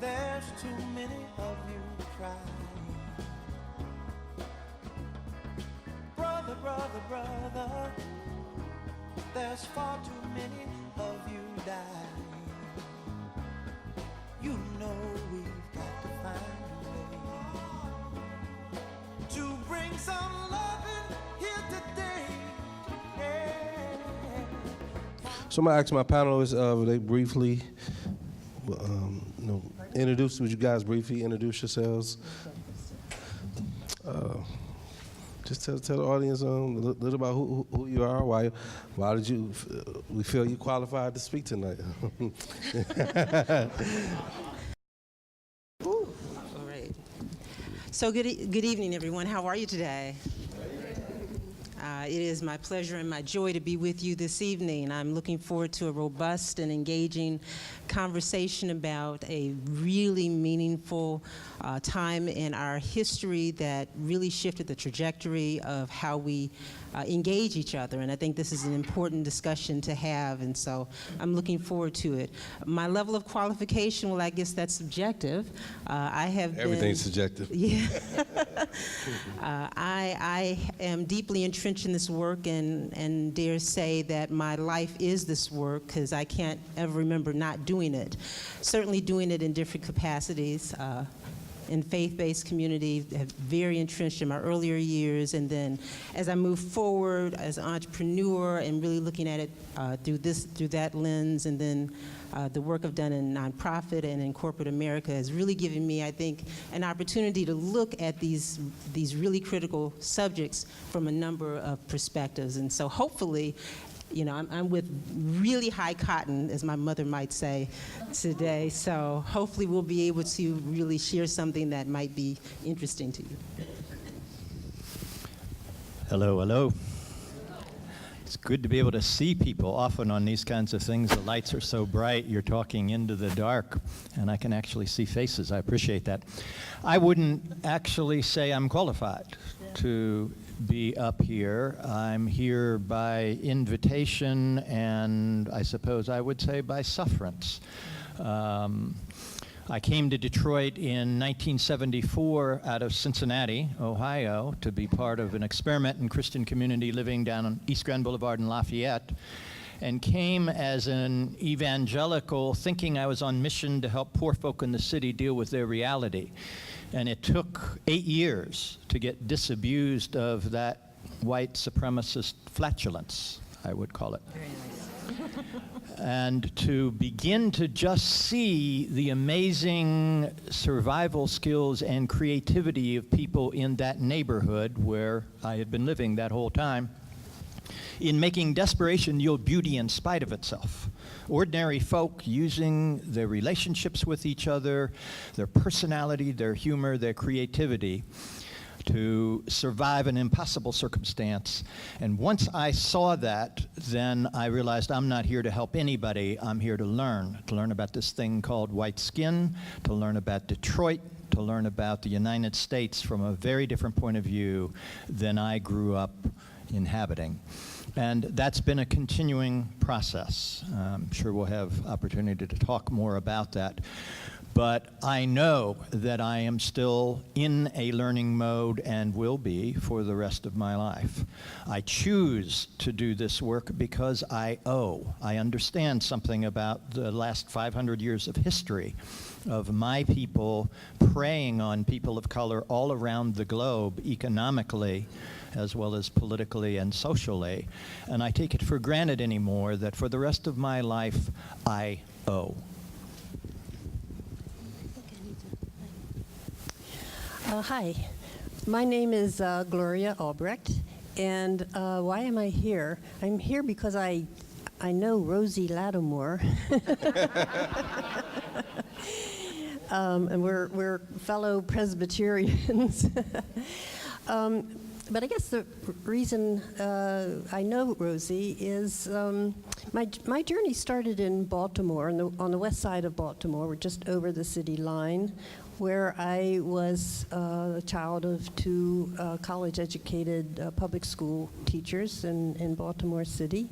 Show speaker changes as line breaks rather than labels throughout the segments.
There's too many of you crying. Brother, brother, brother, there's far too many of you dying. You know we've got to find a way to bring some loving here today. Yeah.
So I'm gonna ask my panelists, they briefly, would you guys briefly introduce yourselves? Just tell the audience a little about who you are. Why did we feel you qualified to speak tonight?
All right. So good evening, everyone. How are you today? It is my pleasure and my joy to be with you this evening. I'm looking forward to a robust and engaging conversation about a really meaningful time in our history that really shifted the trajectory of how we engage each other. And I think this is an important discussion to have, and so I'm looking forward to it. My level of qualification, well, I guess that's subjective.
Everything's subjective.
Yeah. I am deeply entrenched in this work and dare say that my life is this work, because I can't ever remember not doing it. Certainly doing it in different capacities. In faith-based community, very entrenched in my earlier years, and then as I move forward as an entrepreneur and really looking at it through that lens, and then the work I've done in nonprofit and in corporate America has really given me, I think, an opportunity to look at these really critical subjects from a number of perspectives. And so hopefully, you know, I'm with really high cotton, as my mother might say today, so hopefully we'll be able to really share something that might be interesting to you.
Hello, hello. It's good to be able to see people. Often on these kinds of things, the lights are so bright, you're talking into the dark, and I can actually see faces. I appreciate that. I wouldn't actually say I'm qualified to be up here. I'm here by invitation, and I suppose I would say by sufferance. I came to Detroit in 1974 out of Cincinnati, Ohio, to be part of an experiment in Christian community living down on East Grand Boulevard in Lafayette, and came as an evangelical thinking I was on mission to help poor folk in the city deal with their reality. And it took 8 years to get disabused of that white supremacist flatulence, I would call it.
Very nice.
And to begin to just see the amazing survival skills and creativity of people in that neighborhood where I had been living that whole time, in making desperation yield beauty in spite of itself. Ordinary folk using their relationships with each other, their personality, their humor, their creativity to survive an impossible circumstance. And once I saw that, then I realized I'm not here to help anybody. I'm here to learn about this thing called white skin, to learn about Detroit, to learn about the United States from a very different point of view than I grew up inhabiting. And that's been a continuing process. I'm sure we'll have opportunity to talk more about that. But I know that I am still in a learning mode and will be for the rest of my life. I choose to do this work because I owe. I understand something about the last 500 years of history of my people preying on people of color all around the globe economically, as well as politically and socially. And I take it for granted anymore that for the rest of my life, I owe.
Hi, my name is Gloria Albrecht, and why am I here? I'm here because I know Rosie Lattimore, and we're fellow Presbyterians. But I guess the reason I know Rosie is my journey started in Baltimore, on the west side of Baltimore. We're just over the city line, where I was a child of two college-educated public school teachers in Baltimore City.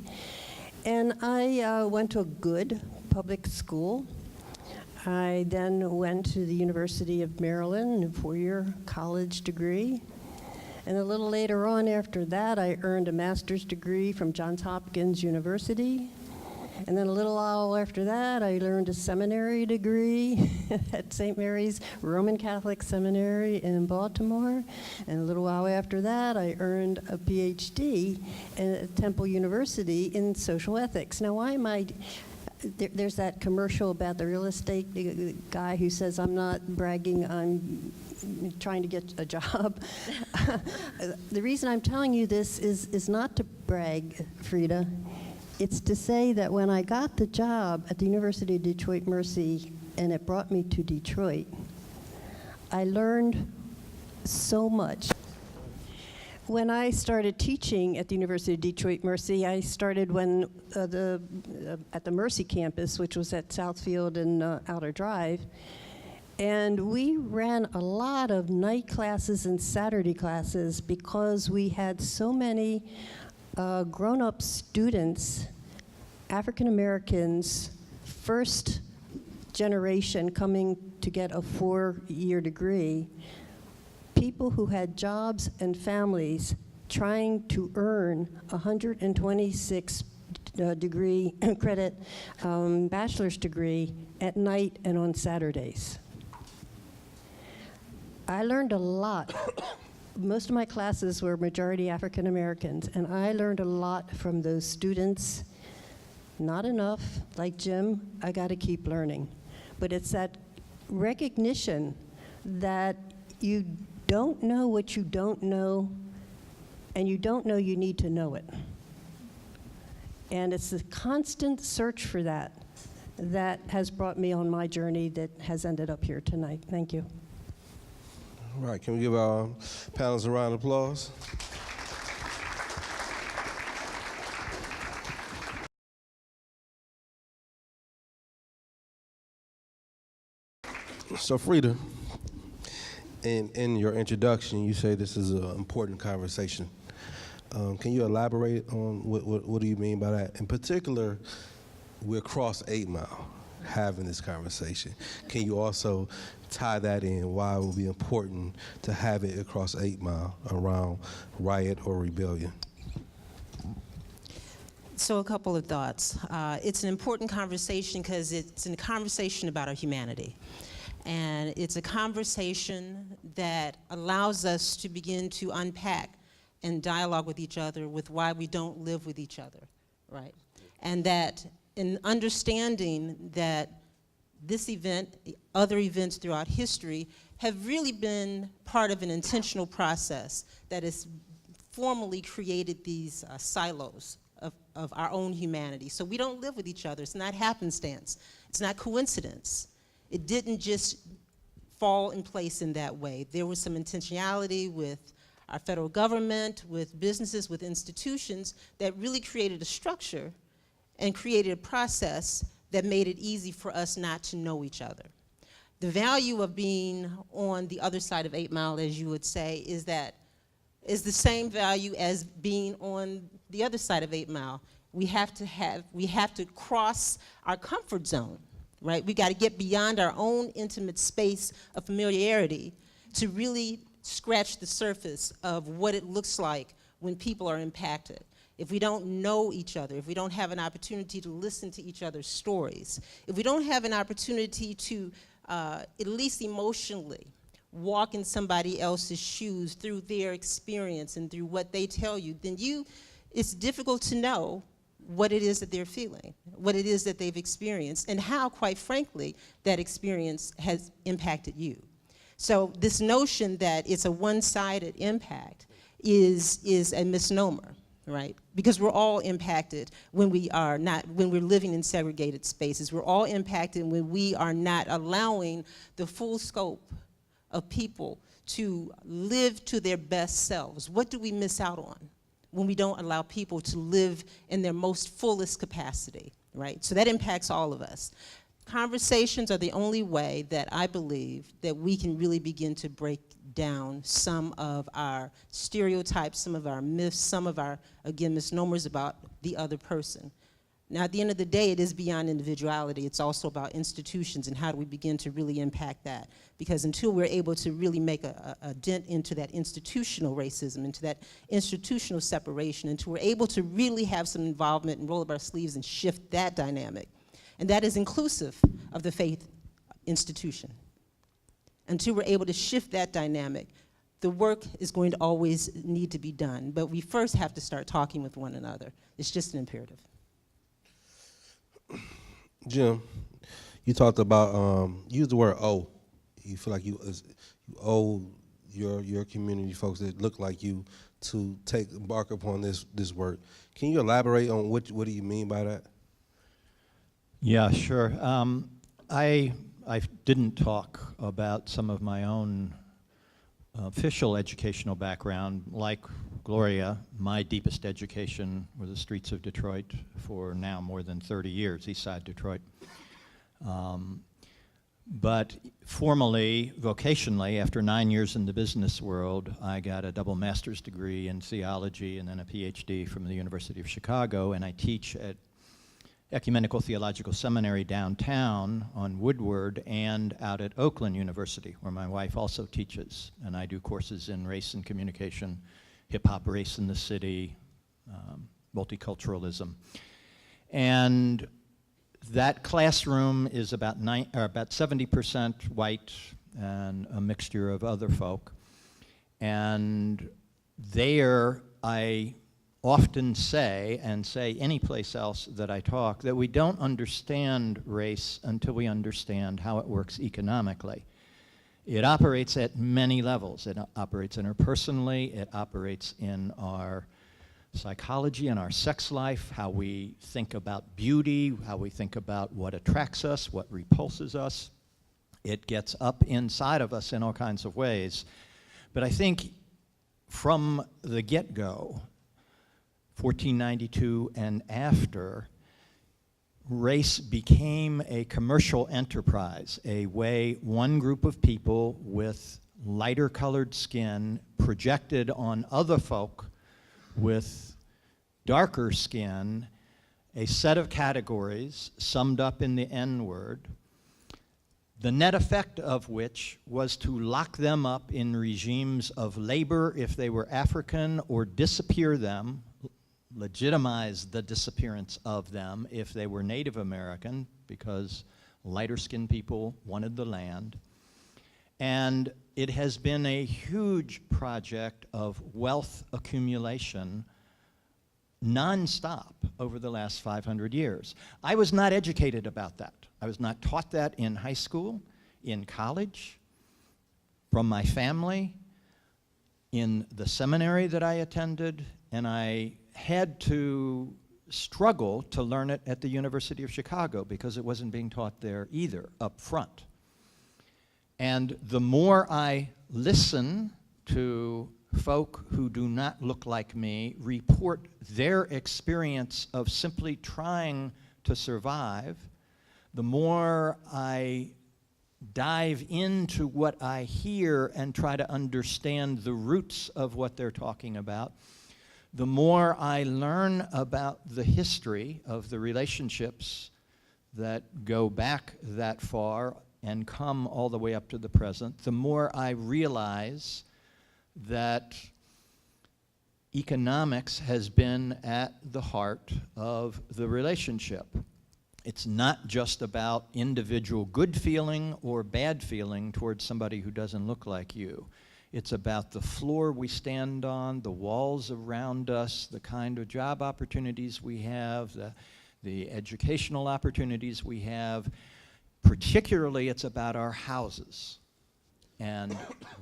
And I went to a good public school. I then went to the University of Maryland, a four-year college degree. And a little later on after that, I earned a master's degree from Johns Hopkins University. And then a little while after that, I learned a seminary degree at St. Mary's Roman Catholic Seminary in Baltimore. And a little while after that, I earned a PhD at Temple University in social ethics. Now, why am I... There's that commercial about the real estate guy who says, I'm not bragging, I'm trying to get a job. The reason I'm telling you this is not to brag, Frida. It's to say that when I got the job at the University of Detroit Mercy, and it brought me to Detroit, I learned so much. When I started teaching at the University of Detroit Mercy, I started when at the Mercy campus, which was at Southfield and Outer Drive. And we ran a lot of night classes and Saturday classes because we had so many grown-up students, African Americans, first generation coming to get a four-year degree, people who had jobs and families trying to earn 126 degree credit bachelor's degree at night and on Saturdays. I learned a lot. Most of my classes were majority African Americans, and I learned a lot from those students. Not enough, like Jim, I gotta keep learning. But it's that recognition that you don't know what you don't know, and you don't know you need to know it. And it's the constant search for that that has brought me on my journey that has ended up here tonight. Thank you.
All right, can we give our panelists a round of applause? So Frida, in your introduction, you say this is an important conversation. Can you elaborate on what do you mean by that? In particular, we're across 8 Mile having this conversation. Can you also tie that in, why it will be important to have it across 8 Mile around Riot or rebellion?
So a couple of thoughts. It's an important conversation because it's a conversation about our humanity. And it's a conversation that allows us to begin to unpack and dialogue with each other with why we don't live with each other, right? And that in understanding that this event, other events throughout history, have really been part of an intentional process that has formally created these silos of our own humanity. So we don't live with each other. It's not happenstance. It's not coincidence. It didn't just fall in place in that way. There was some intentionality with our federal government, with businesses, with institutions that really created a structure and created a process that made it easy for us not to know each other. The value of being on the other side of 8 Mile, as you would say, is the same value as being on the other side of 8 Mile. We have to cross our comfort zone, right? We got to get beyond our own intimate space of familiarity to really scratch the surface of what it looks like when people are impacted. If we don't know each other, if we don't have an opportunity to listen to each other's stories, if we don't have an opportunity to, at least emotionally, walk in somebody else's shoes through their experience and through what they tell you, then it's difficult to know what it is that they're feeling, what it is that they've experienced, and how, quite frankly, that experience has impacted you. So this notion that it's a one-sided impact is a misnomer, right? Because we're all impacted when we're living in segregated spaces. We're all impacted when we are not allowing the full scope of people to live to their best selves. What do we miss out on when we don't allow people to live in their most fullest capacity, right? So that impacts all of us. Conversations are the only way that I believe that we can really begin to break down some of our stereotypes, some of our myths, some of our, again, misnomers about the other person. Now, at the end of the day, it is beyond individuality. It's also about institutions and how do we begin to really impact that. Because until we're able to really make a dent into that institutional racism, into that institutional separation, until we're able to really have some involvement and roll up our sleeves and shift that dynamic, and that is inclusive of the faith institution. Until we're able to shift that dynamic, the work is going to always need to be done. But we first have to start talking with one another. It's just an imperative.
Jim, you talked about, you used the word owe. You feel like you owe your community folks that look like you to embark upon this work. Can you elaborate on what do you mean by that?
Yeah, sure. I didn't talk about some of my own official educational background. Like Gloria, my deepest education were the streets of Detroit for now more than 30 years, East Side Detroit. But formally, vocationally, after 9 years in the business world, I got a double master's degree in theology and then a PhD from the University of Chicago, and I teach at Ecumenical Theological Seminary downtown on Woodward and out at Oakland University, where my wife also teaches. And I do courses in race and communication, hip-hop race in the city, multiculturalism. And that classroom is about 70% white and a mixture of other folk. And there I often say, and say any place else that I talk, that we don't understand race until we understand how it works economically. It operates at many levels. It operates interpersonally, it operates in our psychology and our sex life, how we think about beauty, how we think about what attracts us, what repulses us. It gets up inside of us in all kinds of ways. But I think from the get-go, 1492 and after, race became a commercial enterprise, a way one group of people with lighter colored skin projected on other folk with darker skin a set of categories summed up in the N-word, the net effect of which was to lock them up in regimes of labor if they were African, or disappear them, legitimize the disappearance of them if they were Native American, because lighter-skinned people wanted the land. And it has been a huge project of wealth accumulation nonstop over the last 500 years. I was not educated about that. I was not taught that in high school, in college, from my family, in the seminary that I attended, and I had to struggle to learn it at the University of Chicago because it wasn't being taught there either, up front. And the more I listen to folk who do not look like me report their experience of simply trying to survive, the more I dive into what I hear and try to understand the roots of what they're talking about, the more I learn about the history of the relationships that go back that far and come all the way up to the present, the more I realize that economics has been at the heart of the relationship. It's not just about individual good feeling or bad feeling towards somebody who doesn't look like you. It's about the floor we stand on, the walls around us, the kind of job opportunities we have, the educational opportunities we have. Particularly, it's about our houses and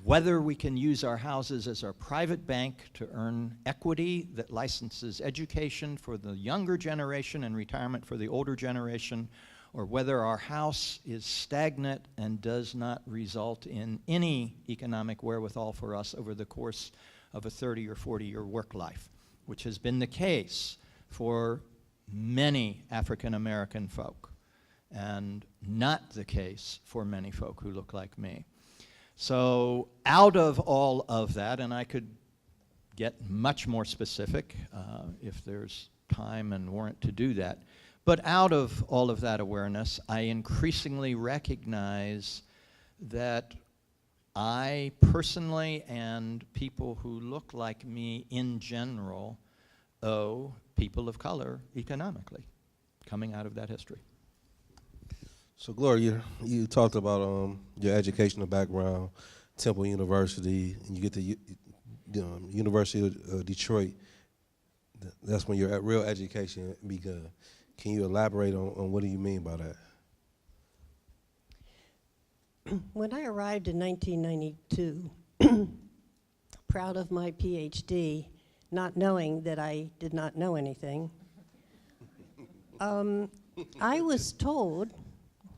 whether we can use our houses as our private bank to earn equity that licenses education for the younger generation and retirement for the older generation, or whether our house is stagnant and does not result in any economic wherewithal for us over the course of a 30 or 40-year work life, which has been the case for many African American folk, and not the case for many folk who look like me. So out of all of that, and I could get much more specific if there's time and warrant to do that, But out of all of that awareness, I increasingly recognize that I personally and people who look like me in general owe people of color economically, coming out of that history.
So, Gloria, you talked about your educational background, Temple University, and you get to University of Detroit. That's when your real education began. Can you elaborate on what do you mean by that?
When I arrived in 1992, proud of my PhD, not knowing that I did not know anything, I was told,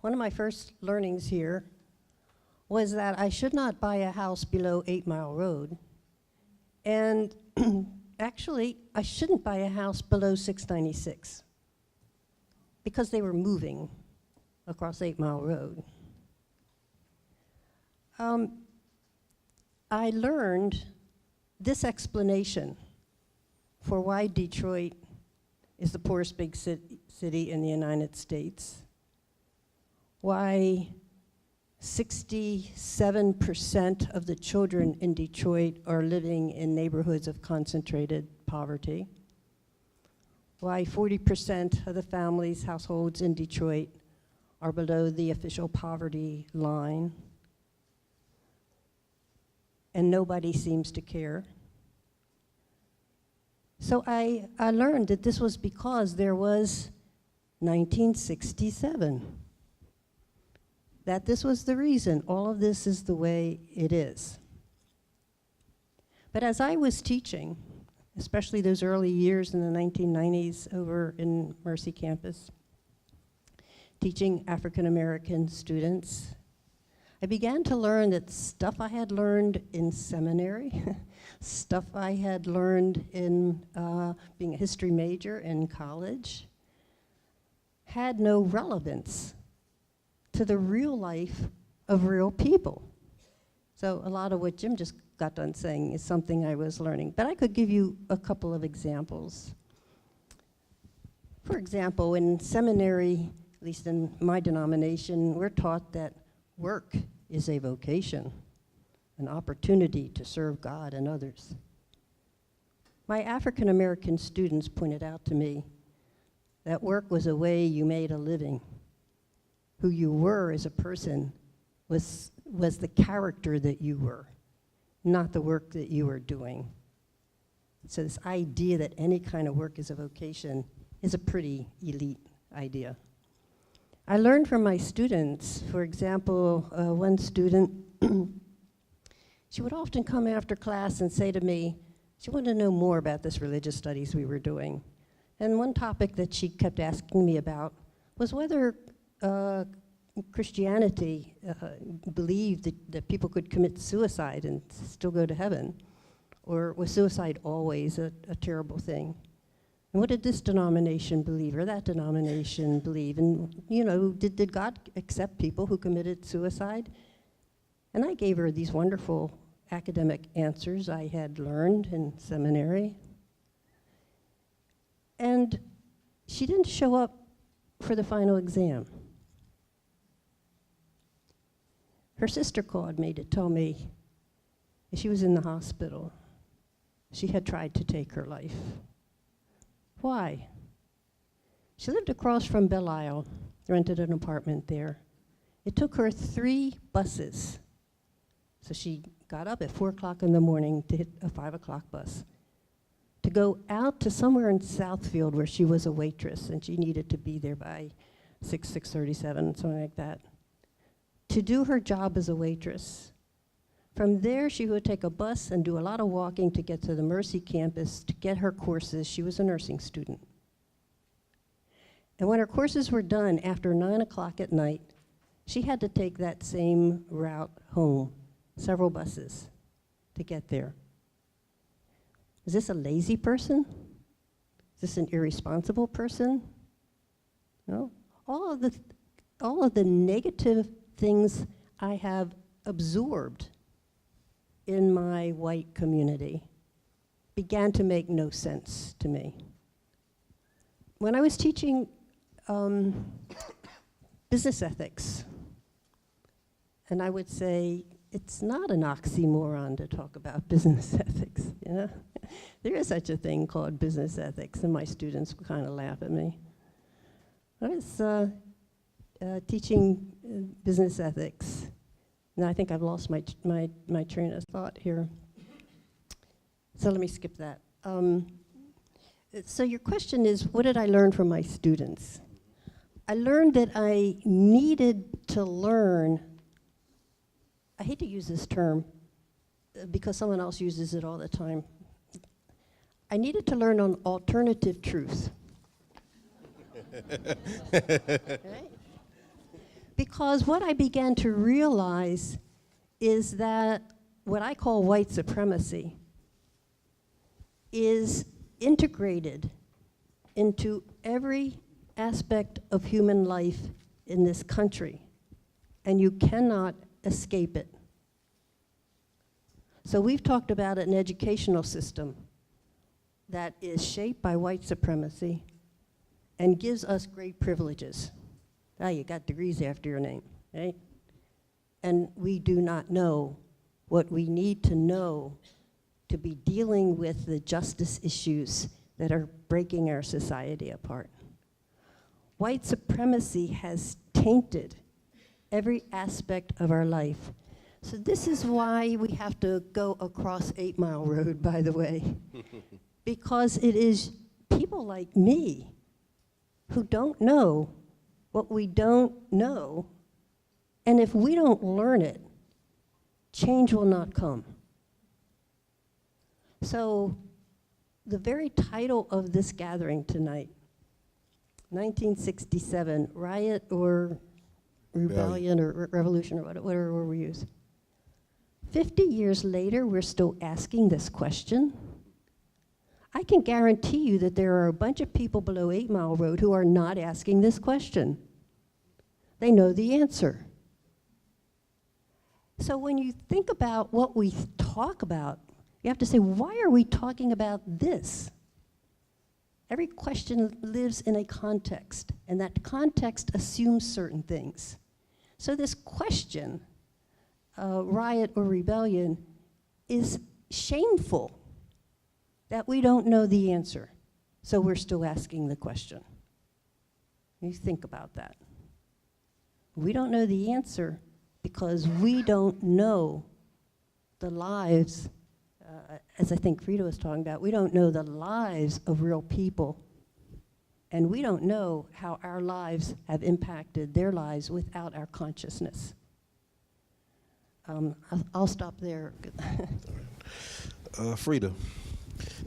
one of my first learnings here was that I should not buy a house below 8 Mile Road. And actually, I shouldn't buy a house below 696 because they were moving across 8 Mile Road. I learned this explanation for why Detroit is the poorest big city in the United States, why 67% of the children in Detroit are living in neighborhoods of concentrated poverty, why 40% of the families, households in Detroit are below the official poverty line, and nobody seems to care. So I learned that this was because there was 1967. That this was the reason all of this is the way it is. But as I was teaching, especially those early years in the 1990s over in Mercy campus, teaching African American students, I began to learn that stuff I had learned in seminary, stuff I had learned in being a history major in college, had no relevance to the real life of real people. So a lot of what Jim just got done saying is something I was learning. But I could give you a couple of examples. For example, in seminary, at least in my denomination, we're taught that work is a vocation, an opportunity to serve God and others. My African American students pointed out to me that work was a way you made a living. Who you were as a person was the character that you were, not the work that you were doing. So this idea that any kind of work is a vocation is a pretty elite idea. I learned from my students, for example, one student, she would often come after class and say to me, she wanted to know more about this religious studies we were doing. And one topic that she kept asking me about was whether Christianity believed that people could commit suicide and still go to heaven, or was suicide always a terrible thing? And what did this denomination believe, or that denomination believe? And, you know, did God accept people who committed suicide? And I gave her these wonderful academic answers I had learned in seminary. And she didn't show up for the final exam. Her sister called me to tell me she was in the hospital. She had tried to take her life. Why? She lived across from Belle Isle, rented an apartment there. It took her 3 buses. So she got up at 4 o'clock in the morning to hit a 5 o'clock bus, to go out to somewhere in Southfield where she was a waitress, and she needed to be there by 6:37, something like that, to do her job as a waitress. From there, she would take a bus and do a lot of walking to get to the Mercy campus to get her courses. She was a nursing student. And when her courses were done after 9 o'clock at night, she had to take that same route home, several buses, to get there. Is this a lazy person? Is this an irresponsible person? No. All of the negative things I have absorbed in my white community began to make no sense to me. When I was teaching business ethics. And I would say it's not an oxymoron to talk about business ethics, you know? There is such a thing called business ethics, and my students kind of laugh at me. I was teaching business ethics. Now I think I've lost my train of thought here. So let me skip that. So your question is, what did I learn from my students? I learned that I needed to learn, I hate to use this term because someone else uses it all the time. I needed to learn an alternative truth. Right? Because what I began to realize is that what I call white supremacy is integrated into every aspect of human life in this country, and you cannot escape it. So we've talked about an educational system that is shaped by white supremacy and gives us great privileges. Ah, you got degrees after your name, right? And we do not know what we need to know to be dealing with the justice issues that are breaking our society apart. White supremacy has tainted every aspect of our life. So this is why we have to go across 8 Mile Road, by the way, because it is people like me who don't know what we don't know, and if we don't learn it, change will not come. So the very title of this gathering tonight, 1967, Riot or Rebellion or Revolution or whatever we use. 50 years later, we're still asking this question. I can guarantee you that there are a bunch of people below 8 Mile Road who are not asking this question. They know the answer. So when you think about what we talk about, you have to say, why are we talking about this? Every question lives in a context, and that context assumes certain things. So this question, riot or rebellion, is shameful that we don't know the answer. So we're still asking the question. You think about that. We don't know the answer because we don't know the lives, as I think Frida was talking about, we don't know the lives of real people. And we don't know how our lives have impacted their lives without our consciousness. I'll stop there.
Frida,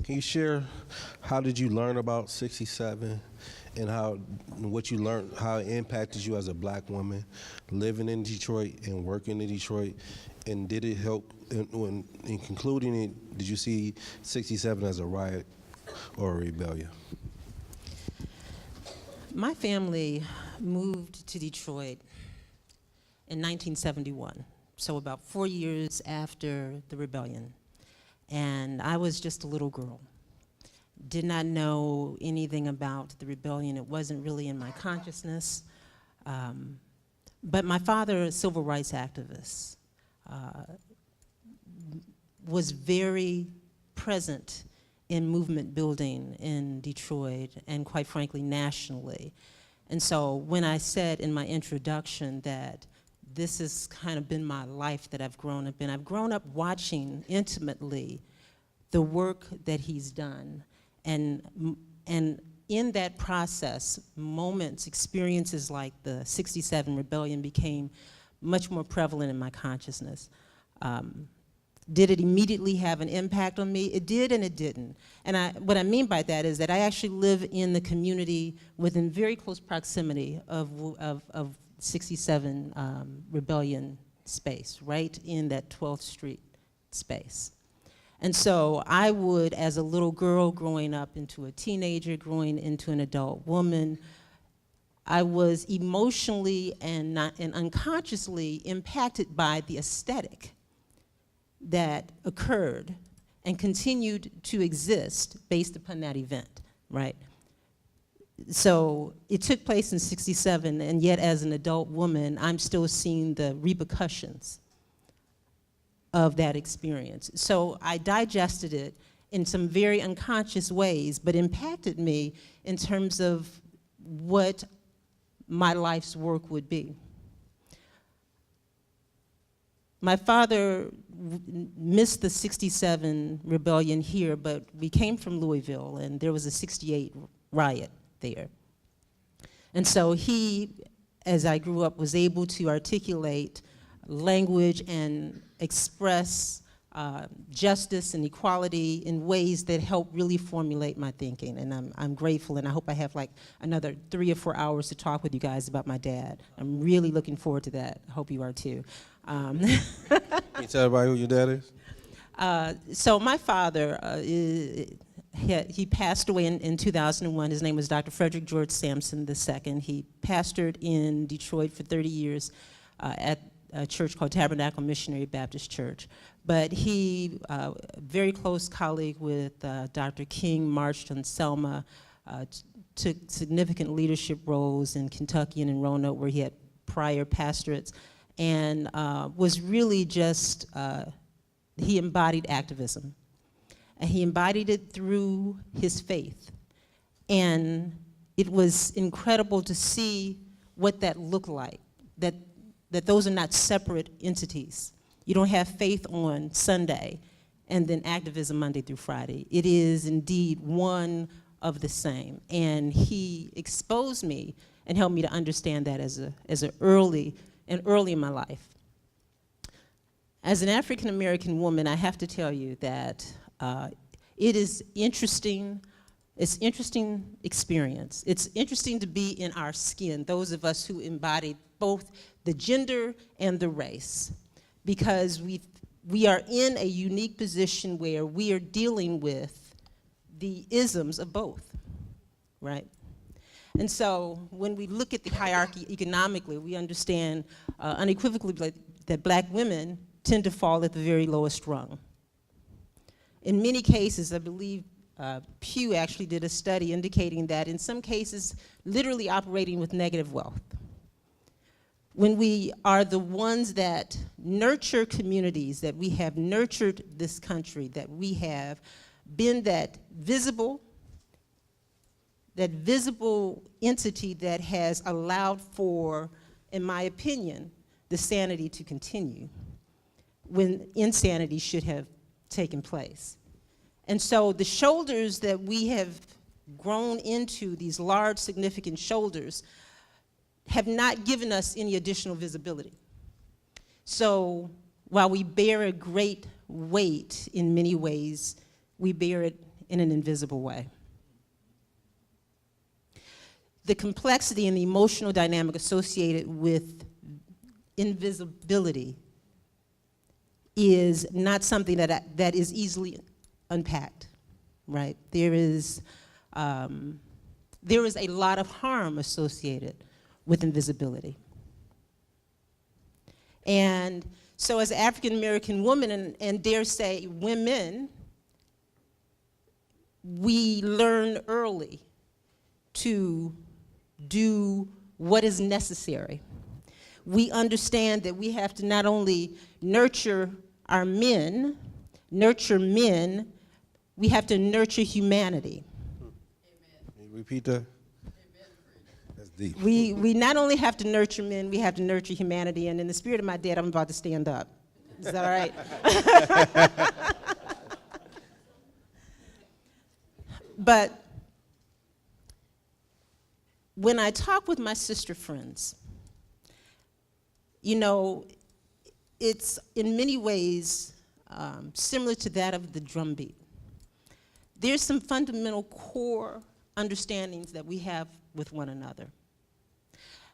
can you share how did you learn about 67 and what you learned, how it impacted you as a black woman living in Detroit and working in Detroit, and did it help, in concluding it, did you see 67 as a riot or a rebellion?
My family moved to Detroit in 1971, so about 4 years after the rebellion. And I was just a little girl. Did not know anything about the rebellion. It wasn't really in my consciousness. But my father, a civil rights activist, was very present in movement building in Detroit and, quite frankly, nationally. And so when I said in my introduction that this has kind of been my life that I've grown up in, I've grown up watching intimately the work that he's done. And in that process, moments, experiences like the 67 rebellion became much more prevalent in my consciousness. Did it immediately have an impact on me? It did and it didn't. And what I mean by that is that I actually live in the community within very close proximity of 67 rebellion space, right in that 12th Street space. And so I would, as a little girl growing up into a teenager, growing into an adult woman, I was emotionally and unconsciously impacted by the aesthetic that occurred and continued to exist based upon that event, right? So it took place in '67, and yet as an adult woman, I'm still seeing the repercussions of that experience. So I digested it in some very unconscious ways, but impacted me in terms of what my life's work would be. My father missed the '67 rebellion here, but we came from Louisville, and there was a '68 riot there. And so he, as I grew up, was able to articulate language and express justice and equality in ways that help really formulate my thinking. And I'm grateful, and I hope I have like another 3 or 4 hours to talk with you guys about my dad. I'm really looking forward to that. I hope you are too.
Can you tell everybody who your dad is?
So my father, he passed away in 2001. His name was Dr. Frederick George Sampson II. He pastored in Detroit for 30 years at a church called Tabernacle Missionary Baptist Church. But he, very close colleague with Dr. King, marched on Selma, took significant leadership roles in Kentucky and in Roanoke, where he had prior pastorates, and was really just, he embodied activism. And he embodied it through his faith. And it was incredible to see what that looked like, that those are not separate entities. You don't have faith on Sunday and then activism Monday through Friday. It is indeed one of the same. And he exposed me and helped me to understand that as early in my life. As an African American woman, I have to tell you that it is interesting. It's interesting experience. It's interesting to be in our skin, those of us who embody both the gender and the race, because we are in a unique position where we are dealing with the isms of both, right? And so when we look at the hierarchy economically, we understand unequivocally that black women tend to fall at the very lowest rung. In many cases, I believe Pew actually did a study indicating that in some cases, literally operating with negative wealth. When we are the ones that nurture communities, that we have nurtured this country, that we have been that visible entity that has allowed for, in my opinion, the sanity to continue when insanity should have taken place. And so the shoulders that we have grown into, these large, significant shoulders, have not given us any additional visibility. So while we bear a great weight in many ways, we bear it in an invisible way. The complexity and the emotional dynamic associated with invisibility is not something that is easily unpacked, right? There is a lot of harm associated with invisibility. And so as an African American woman, and dare say women, we learn early to do what is necessary. We understand that we have to not only nurture our men, we have to nurture humanity.
Can you repeat that? That's deep.
We not only have to nurture men, we have to nurture humanity. And in the spirit of my dad, I'm about to stand up. Is that all right? But when I talk with my sister friends, you know, it's in many ways similar to that of the drumbeat. There's some fundamental core understandings that we have with one another.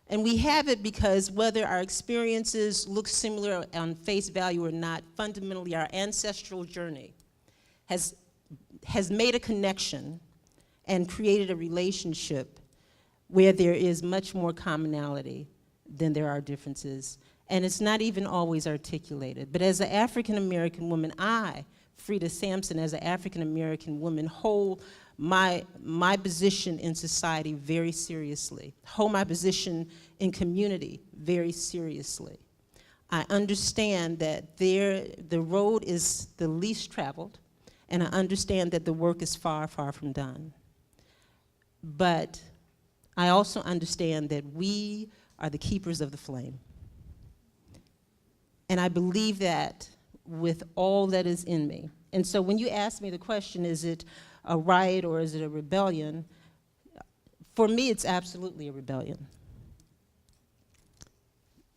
And we have it because whether our experiences look similar on face value or not, fundamentally our ancestral journey has made a connection and created a relationship where there is much more commonality than there are differences. And it's not even always articulated. But as an African American woman, I, Frida Sampson, as an African American woman, hold my position in society very seriously, hold my position in community very seriously. I understand that the road is the least traveled, and I understand that the work is far, far from done. But I also understand that we are the keepers of the flame. And I believe that with all that is in me. And so when you ask me the question, is it a riot or is it a rebellion? For me, it's absolutely a rebellion.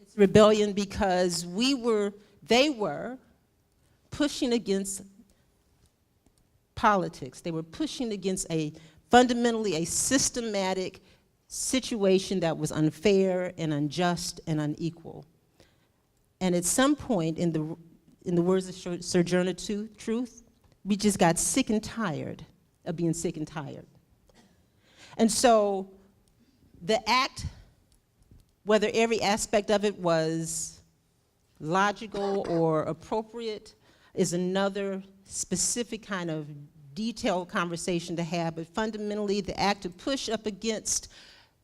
It's rebellion because they were pushing against politics. They were pushing against fundamentally a systematic situation that was unfair and unjust and unequal. And at some point, in the words of Sojourner Truth, we just got sick and tired of being sick and tired. And so the act, whether every aspect of it was logical or appropriate, is another specific kind of detailed conversation to have. But fundamentally, the act to push up against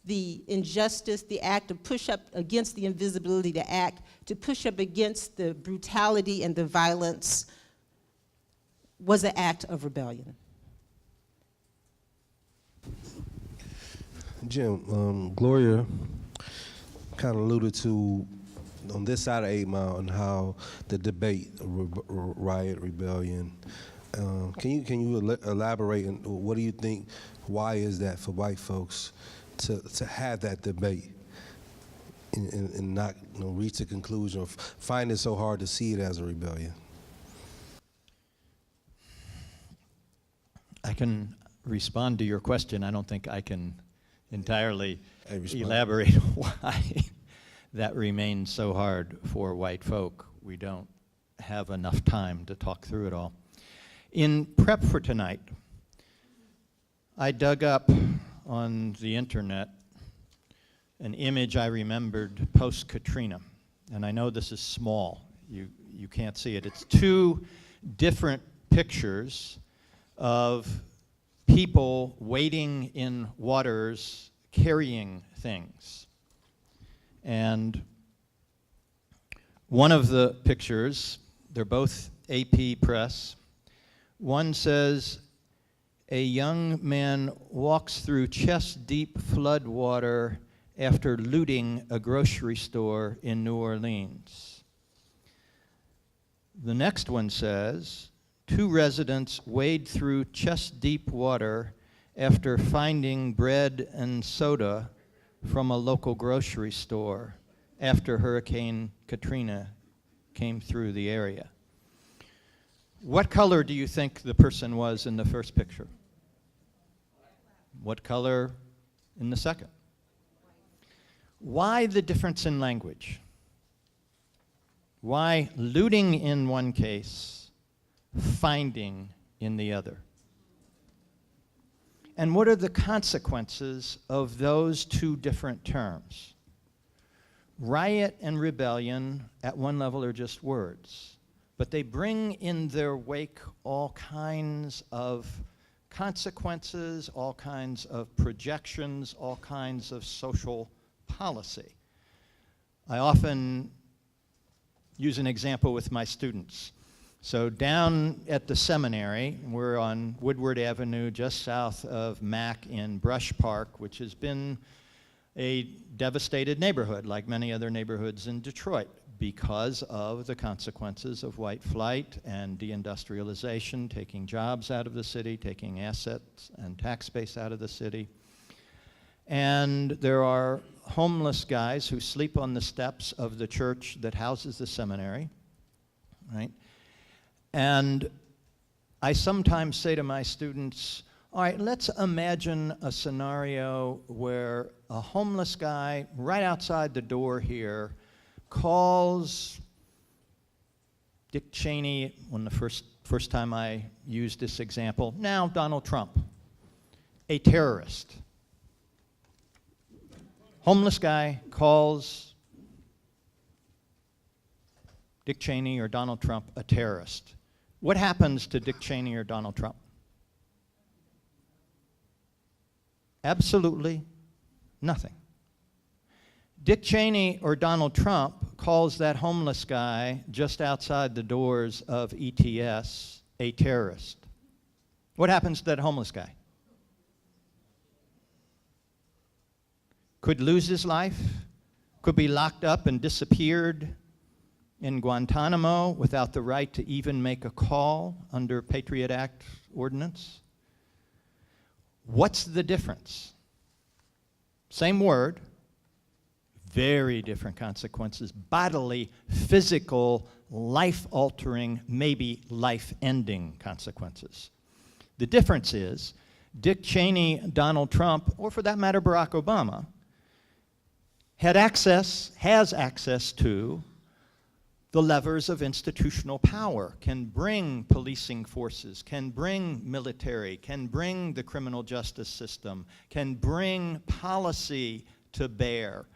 the injustice, the act to push up against the invisibility, the act to push up against the brutality and the violence was an act of rebellion.
Jim, Gloria kind of alluded to on this side of 8 Mile and how the debate, riot, rebellion. Can you elaborate on what do you think? Why is that for white folks to have that debate and not reach a conclusion or find it so hard to see it as a rebellion?
I can respond to your question. I don't think I can entirely elaborate why that remains so hard for white folk. We don't have enough time to talk through it all. In prep for tonight, I dug up on the internet an image I remembered post-Katrina. And I know this is small. You can't see it. It's 2 different pictures of people wading in waters carrying things. And one of the pictures, they're both AP Press. One says, a young man walks through chest-deep flood water after looting a grocery store in New Orleans. The next one says, 2 residents wade through chest-deep water after finding bread and soda from a local grocery store after Hurricane Katrina came through the area. What color do you think the person was in the first picture? What color in the second? Why the difference in language? Why looting in one case, finding in the other? And what are the consequences of those 2 different terms? Riot and rebellion at one level are just words, but they bring in their wake all kinds of consequences, all kinds of projections, all kinds of social policy. I often use an example with my students. So down at the seminary, we're on Woodward Avenue, just south of Mack in Brush Park, which has been a devastated neighborhood, like many other neighborhoods in Detroit, because of the consequences of white flight and deindustrialization, taking jobs out of the city, taking assets and tax base out of the city. And there are homeless guys who sleep on the steps of the church that houses the seminary, right? And I sometimes say to my students, all right, let's imagine a scenario where a homeless guy right outside the door here calls Dick Cheney, when the first time I used this example, now Donald Trump, a terrorist. Homeless guy calls Dick Cheney or Donald Trump a terrorist. What happens to Dick Cheney or Donald Trump? Absolutely nothing. Dick Cheney or Donald Trump calls that homeless guy just outside the doors of ETS a terrorist. What happens to that homeless guy? Could lose his life, could be locked up and disappeared in Guantanamo without the right to even make a call under Patriot Act ordinance. What's the difference? Same word, very different consequences, bodily, physical, life-altering, maybe life-ending consequences. The difference is Dick Cheney, Donald Trump, or for that matter Barack Obama, has access to the levers of institutional power, can bring policing forces, can bring military, can bring the criminal justice system, can bring policy to bear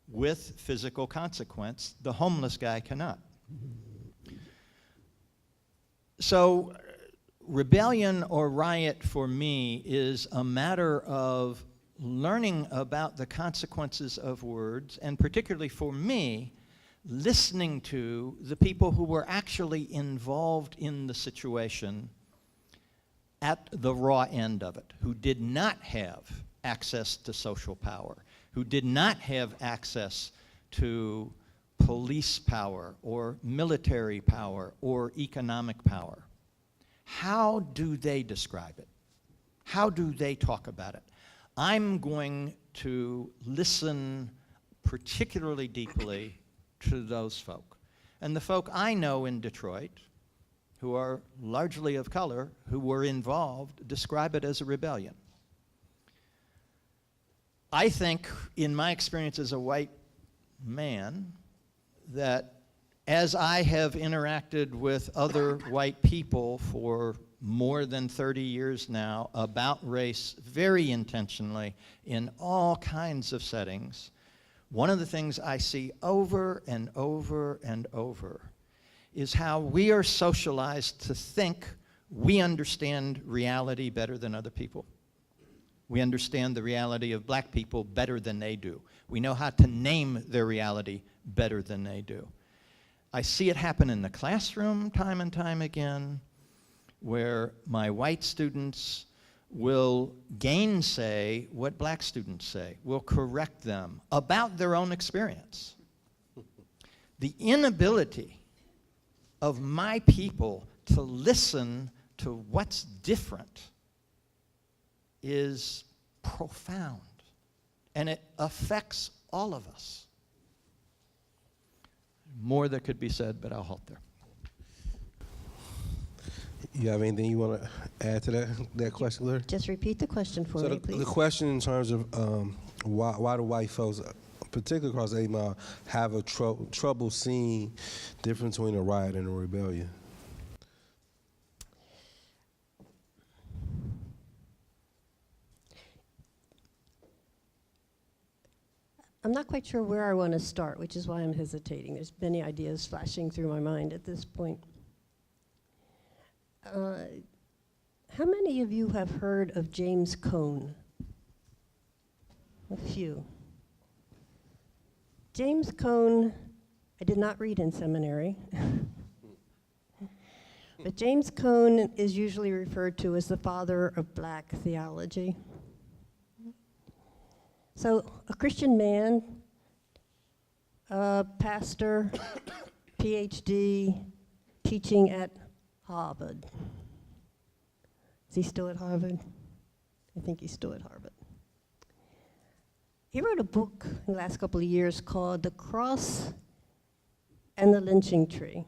with physical consequence. The homeless guy cannot. So rebellion or riot for me is a matter of learning about the consequences of words, and particularly for me, listening to the people who were actually involved in the situation at the raw end of it, who did not have access to social power, who did not have access to police power or military power or economic power. How do they describe it? How do they talk about it? I'm going to listen particularly deeply to those folk. And the folk I know in Detroit, who are largely of color, who were involved, describe it as a rebellion. I think, in my experience as a white man, that as I have interacted with other white people for more than 30 years now about race very intentionally in all kinds of settings, one of the things I see over and over and over is how we are socialized to think we understand reality better than other people. We understand the reality of black people better than they do. We know how to name their reality better than they do. I see it happen in the classroom time and time again, where my white students will gainsay what black students say, will correct them about their own experience. The inability of my people to listen to what's different is profound, and it affects all of us. More that could be said, but I'll halt there.
You have anything you want to add to that question, Larry?
Just repeat the question for me, please.
The question in terms of why do white folks, particularly across 8 Mile, have a trouble seeing the difference between a riot and a rebellion?
I'm not quite sure where I want to start, which is why I'm hesitating. There's many ideas flashing through my mind at this point. How many of you have heard of James Cone? A few. James Cone, I did not read in seminary, but James Cone is usually referred to as the father of black theology. So a Christian man, a pastor, PhD, teaching at Harvard. Is he still at Harvard? I think he's still at Harvard. He wrote a book in the last couple of years called The Cross and the Lynching Tree.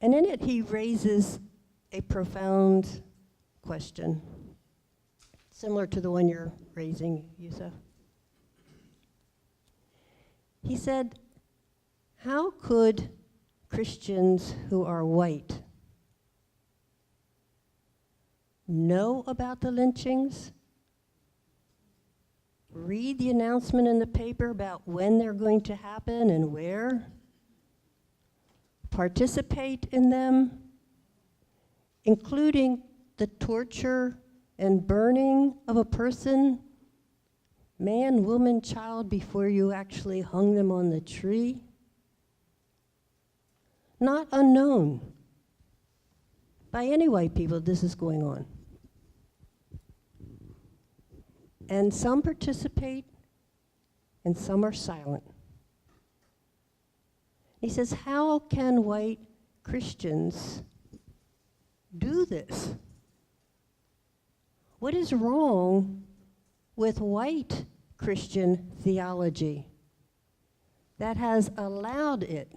And in it, he raises a profound question, similar to the one you're raising, Yusuf. He said, how could Christians who are white know about the lynchings, read the announcement in the paper about when they're going to happen and where, participate in them, including the torture and burning of a person, man, woman, child, before you actually hung them on the tree? Not unknown. By any white people, this is going on. And some participate, and some are silent. He says, how can white Christians do this? What is wrong with white Christian theology that has allowed it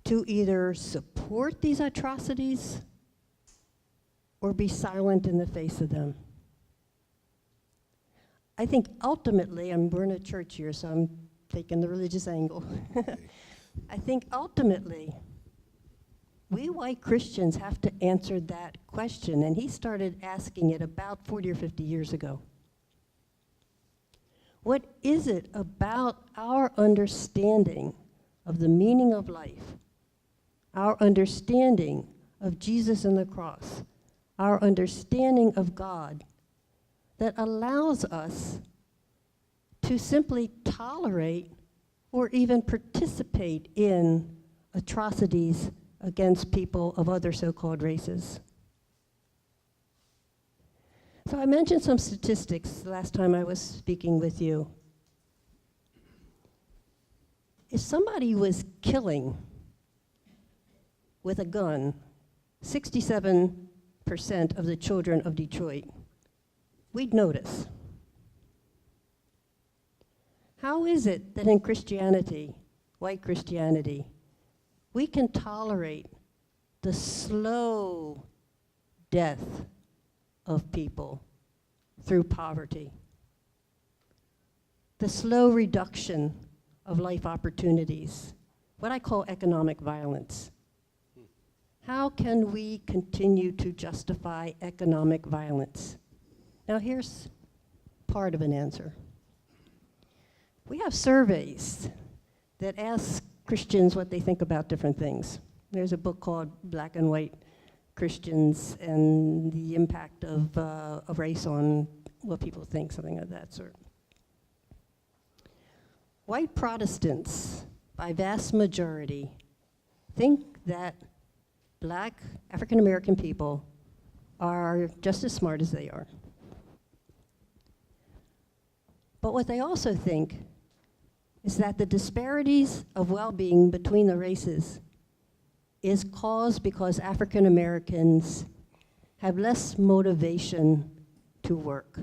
to either support these atrocities or be silent in the face of them? I think ultimately, we're in a church here, so I'm taking the religious angle. I think ultimately, we white Christians have to answer that question, and he started asking it about 40 or 50 years ago. What is it about our understanding of the meaning of life, our understanding of Jesus and the cross, our understanding of God, that allows us to simply tolerate or even participate in atrocities against people of other so-called races? So I mentioned some statistics last time I was speaking with you. If somebody was killing with a gun 67% of the children of Detroit, we'd notice. How is it that in Christianity, white Christianity, we can tolerate the slow death of people through poverty, the slow reduction of life opportunities, what I call economic violence? How can we continue to justify economic violence? Now here's part of an answer. We have surveys that ask Christians what they think about different things. There's a book called Black and White Christians and the Impact of Race on What People Think, something of that sort. White Protestants, by vast majority, think that Black African American people are just as smart as they are. But what they also think is that the disparities of well-being between the races is caused because African Americans have less motivation to work,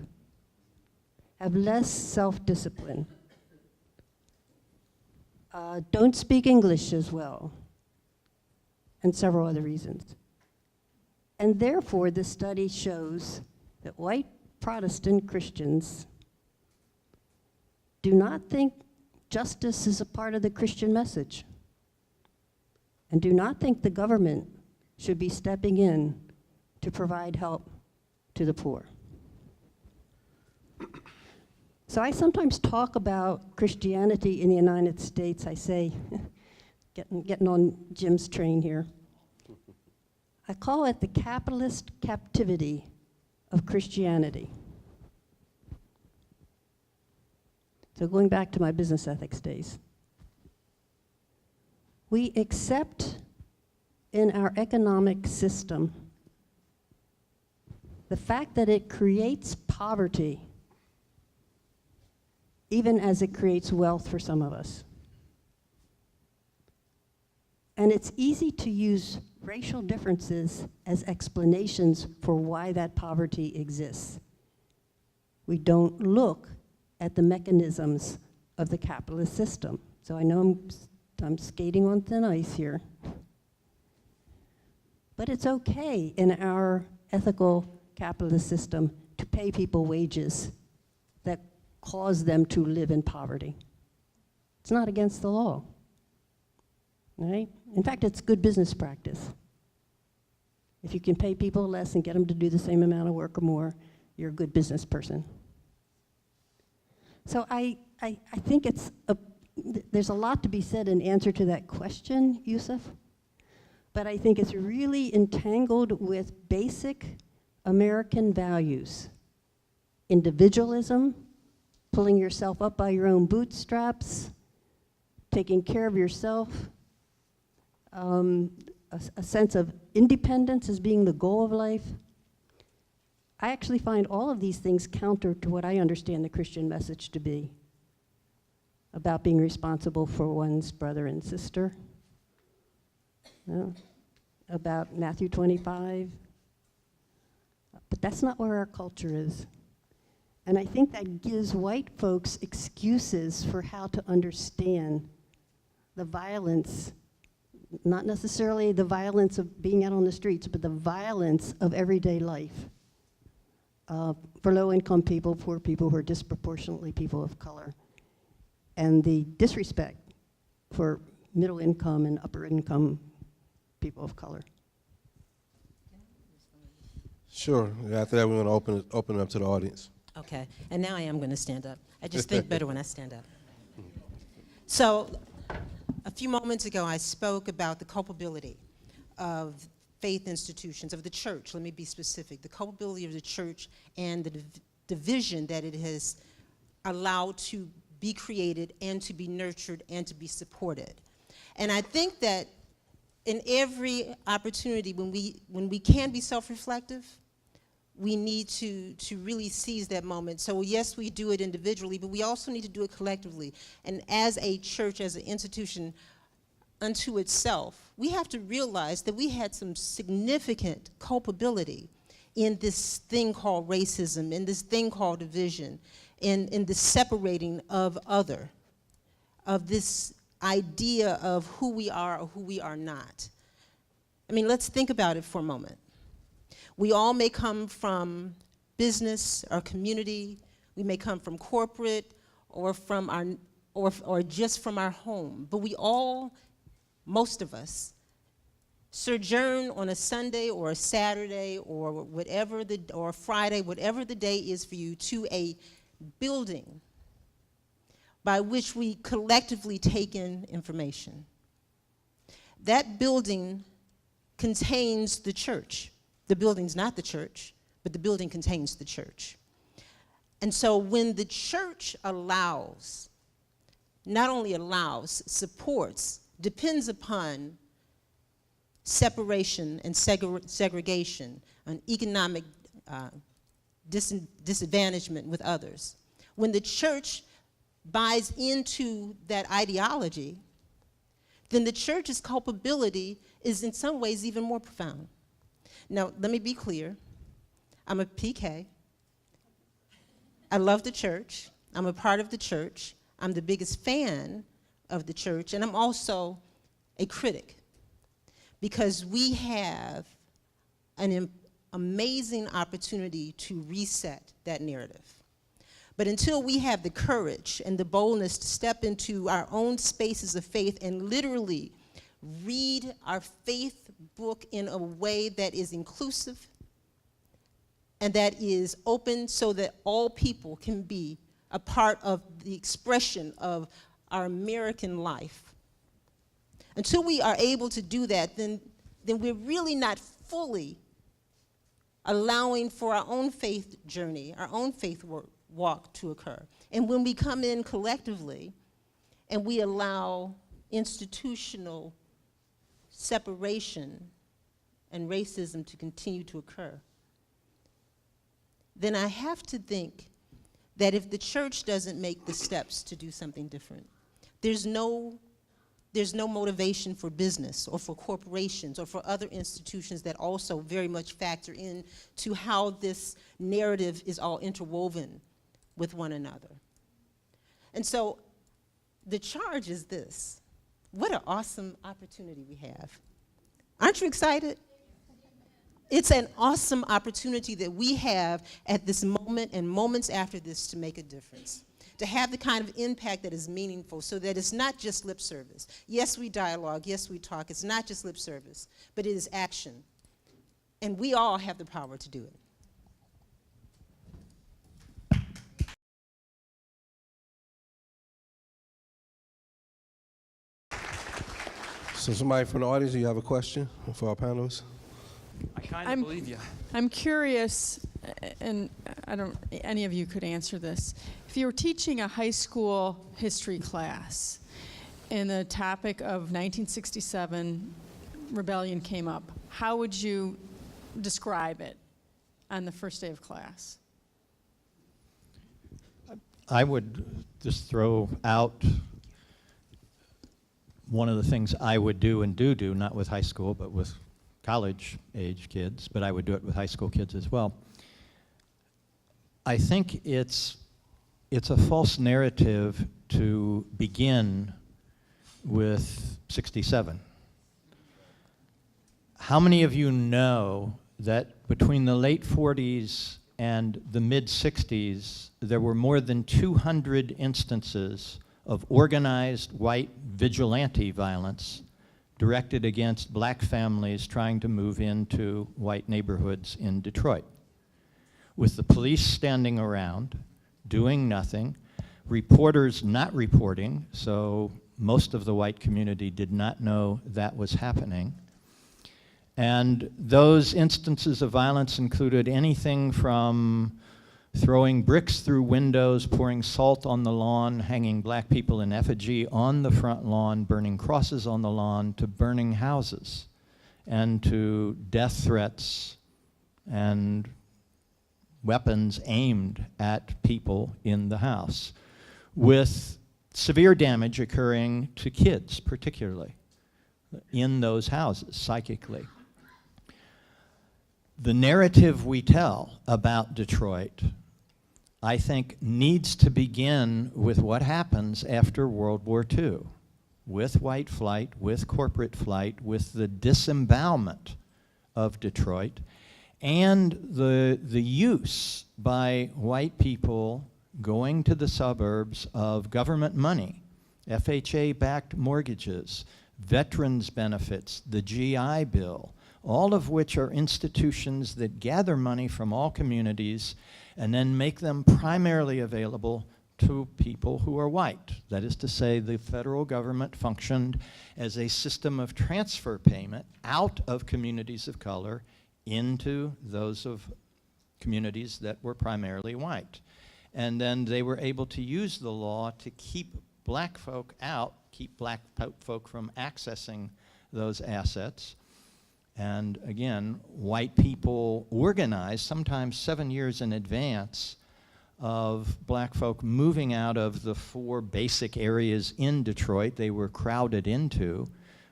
have less self-discipline, don't speak English as well, and several other reasons. And therefore, the study shows that white Protestant Christians do not think justice is a part of the Christian message, and do not think the government should be stepping in to provide help to the poor. So I sometimes talk about Christianity in the United States. I say, getting on Jim's train here, I call it the capitalist captivity of Christianity. So going back to my business ethics days, we accept in our economic system the fact that it creates poverty, even as it creates wealth for some of us. And it's easy to use racial differences as explanations for why that poverty exists. We don't look at the mechanisms of the capitalist system. So I know I'm skating on thin ice here. But it's okay in our ethical capitalist system to pay people wages that cause them to live in poverty. It's not against the law, right? In fact, it's good business practice. If you can pay people less and get them to do the same amount of work or more, you're a good business person. So I think there's a lot to be said in answer to that question, Yusuf, but I think it's really entangled with basic American values. Individualism, pulling yourself up by your own bootstraps, taking care of yourself, a sense of independence as being the goal of life. I actually find all of these things counter to what I understand the Christian message to be about being responsible for one's brother and sister, about Matthew 25. But that's not where our culture is. And I think that gives white folks excuses for how to understand the violence, not necessarily the violence of being out on the streets, but the violence of everyday life for low-income people, poor people who are disproportionately people of color, and the disrespect for middle-income and upper-income people of color.
Sure. After that, we're going to open it up to the audience.
Okay, and now I am going to stand up. I just think better when I stand up. So, a few moments ago, I spoke about the culpability of faith institutions, of the church. Let me be specific. The culpability of the church and the division that it has allowed to be created and to be nurtured and to be supported. And I think that in every opportunity when we can be self-reflective, we need to really seize that moment. So yes, we do it individually, but we also need to do it collectively. And as a church, as an institution unto itself, we have to realize that we had some significant culpability in this thing called racism, in this thing called division, in the separating of other, of this idea of who we are or who we are not. I mean, let's think about it for a moment. We all may come from business or community. We may come from corporate or from our, or just from our home. But we all, most of us, sojourn on a Sunday or a Saturday or whatever or Friday, whatever the day is for you, to a building by which we collectively take in information. That building contains the church. The building's not the church, but the building contains the church. And so when the church allows, not only allows, supports, depends upon separation and segregation, and economic disadvantagement with others, when the church buys into that ideology, then the church's culpability is in some ways even more profound. Now, let me be clear. I'm a PK. I love the church. I'm a part of the church. I'm the biggest fan of the church, and I'm also a critic, because we have an amazing opportunity to reset that narrative. But until we have the courage and the boldness to step into our own spaces of faith and literally read our faith book in a way that is inclusive and that is open so that all people can be a part of the expression of our American life. Until we are able to do that, then we're really not fully allowing for our own faith journey, our own faith walk to occur. And when we come in collectively and we allow institutional separation and racism to continue to occur, then I have to think that if the church doesn't make the steps to do something different, there's no motivation for business or for corporations or for other institutions that also very much factor in to how this narrative is all interwoven with one another. And so the charge is this. What an awesome opportunity we have. Aren't you excited? It's an awesome opportunity that we have at this moment and moments after this to make a difference, to have the kind of impact that is meaningful so that it's not just lip service. Yes, we dialogue, yes, we talk. It's not just lip service, but it is action. And we all have the power to do it.
So somebody from the audience, do you have a question for our panelists?
I kind of
I'm-
believe you.
I'm curious, and I don't, any of you could answer this. If you were teaching a high school history class and the topic of 1967 rebellion came up, how would you describe it on the first day of class?
I would just throw out one of the things I would do and do, not with high school, but with college-age kids, but I would do it with high school kids as well. I think it's a false narrative to begin with 67. How many of you know that between the late 40s and the mid-60s, there were more than 200 instances of organized white vigilante violence directed against black families trying to move into white neighborhoods in Detroit, with the police standing around, doing nothing, reporters not reporting, so most of the white community did not know that was happening. And those instances of violence included anything from throwing bricks through windows, pouring salt on the lawn, hanging black people in effigy on the front lawn, burning crosses on the lawn, to burning houses, and to death threats and weapons aimed at people in the house, with severe damage occurring to kids, particularly, in those houses, psychically. The narrative we tell about Detroit, I think, needs to begin with what happens after World War II, with white flight, with corporate flight, with the disembowelment of Detroit, and the use by white people going to the suburbs of government money, FHA-backed mortgages, veterans benefits, the GI Bill, all of which are institutions that gather money from all communities and then make them primarily available to people who are white. That is to say, the federal government functioned as a system of transfer payment out of communities of color into those of communities that were primarily white. And then they were able to use the law to keep black folk out, keep black folk from accessing those assets. And again, white people organized, sometimes 7 years in advance of black folk moving out of the 4 basic areas in Detroit they were crowded into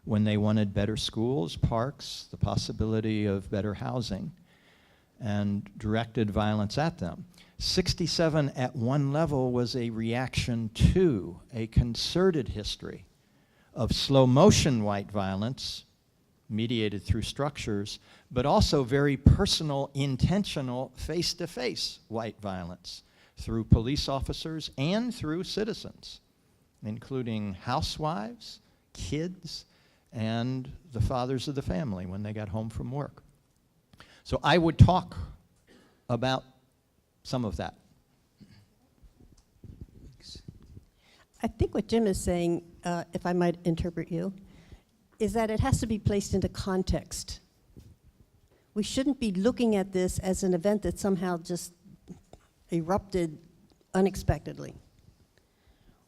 when they wanted better schools, parks, the possibility of better housing, and directed violence at them. 67 at one level was a reaction to a concerted history of slow motion white violence mediated through structures, but also very personal, intentional, face-to-face white violence through police officers and through citizens, including housewives, kids, and the fathers of the family when they got home from work. So I would talk about some of that.
I think what Jim is saying, if I might interpret you, is that it has to be placed into context. We shouldn't be looking at this as an event that somehow just erupted unexpectedly.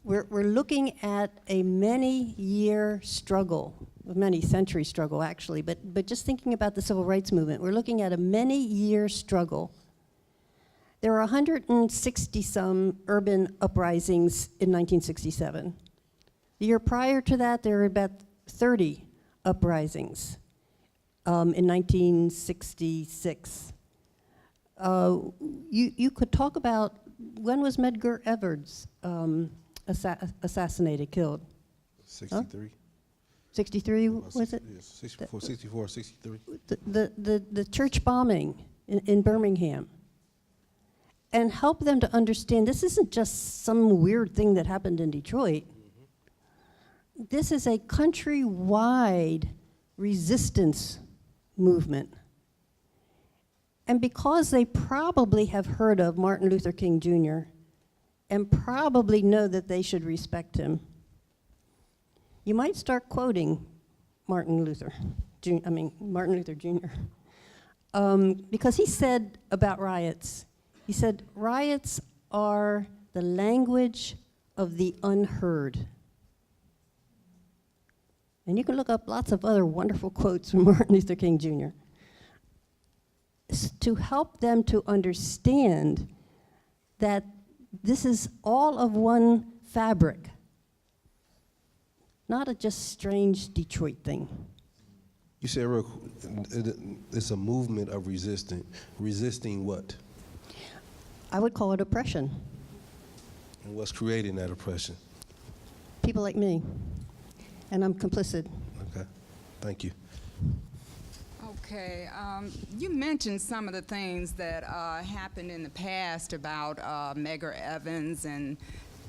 We're looking at a many-year struggle, a many-century struggle actually, but just thinking about the civil rights movement, we're looking at a many-year struggle. There were 160-some urban uprisings in 1967. The year prior to that, there were about 30 uprisings in 1966. You could talk about, when was Medgar Evers assassinated, killed?
63.
63, was it?
Yes, 64, 63.
The church bombing in Birmingham. And help them to understand this isn't just some weird thing that happened in Detroit. This is a countrywide resistance movement. And because they probably have heard of Martin Luther King Jr. and probably know that they should respect him, you might start quoting Martin Luther Jr. because he said about riots, he said, riots are the language of the unheard. And you can look up lots of other wonderful quotes from Martin Luther King Jr. To help them to understand that this is all of one fabric, not a just strange Detroit thing.
You said it's a movement of resisting what?
I would call it oppression.
And what's creating that oppression?
People like me, and I'm complicit.
Okay, thank you.
Okay, you mentioned some of the things that happened in the past about Medgar Evans and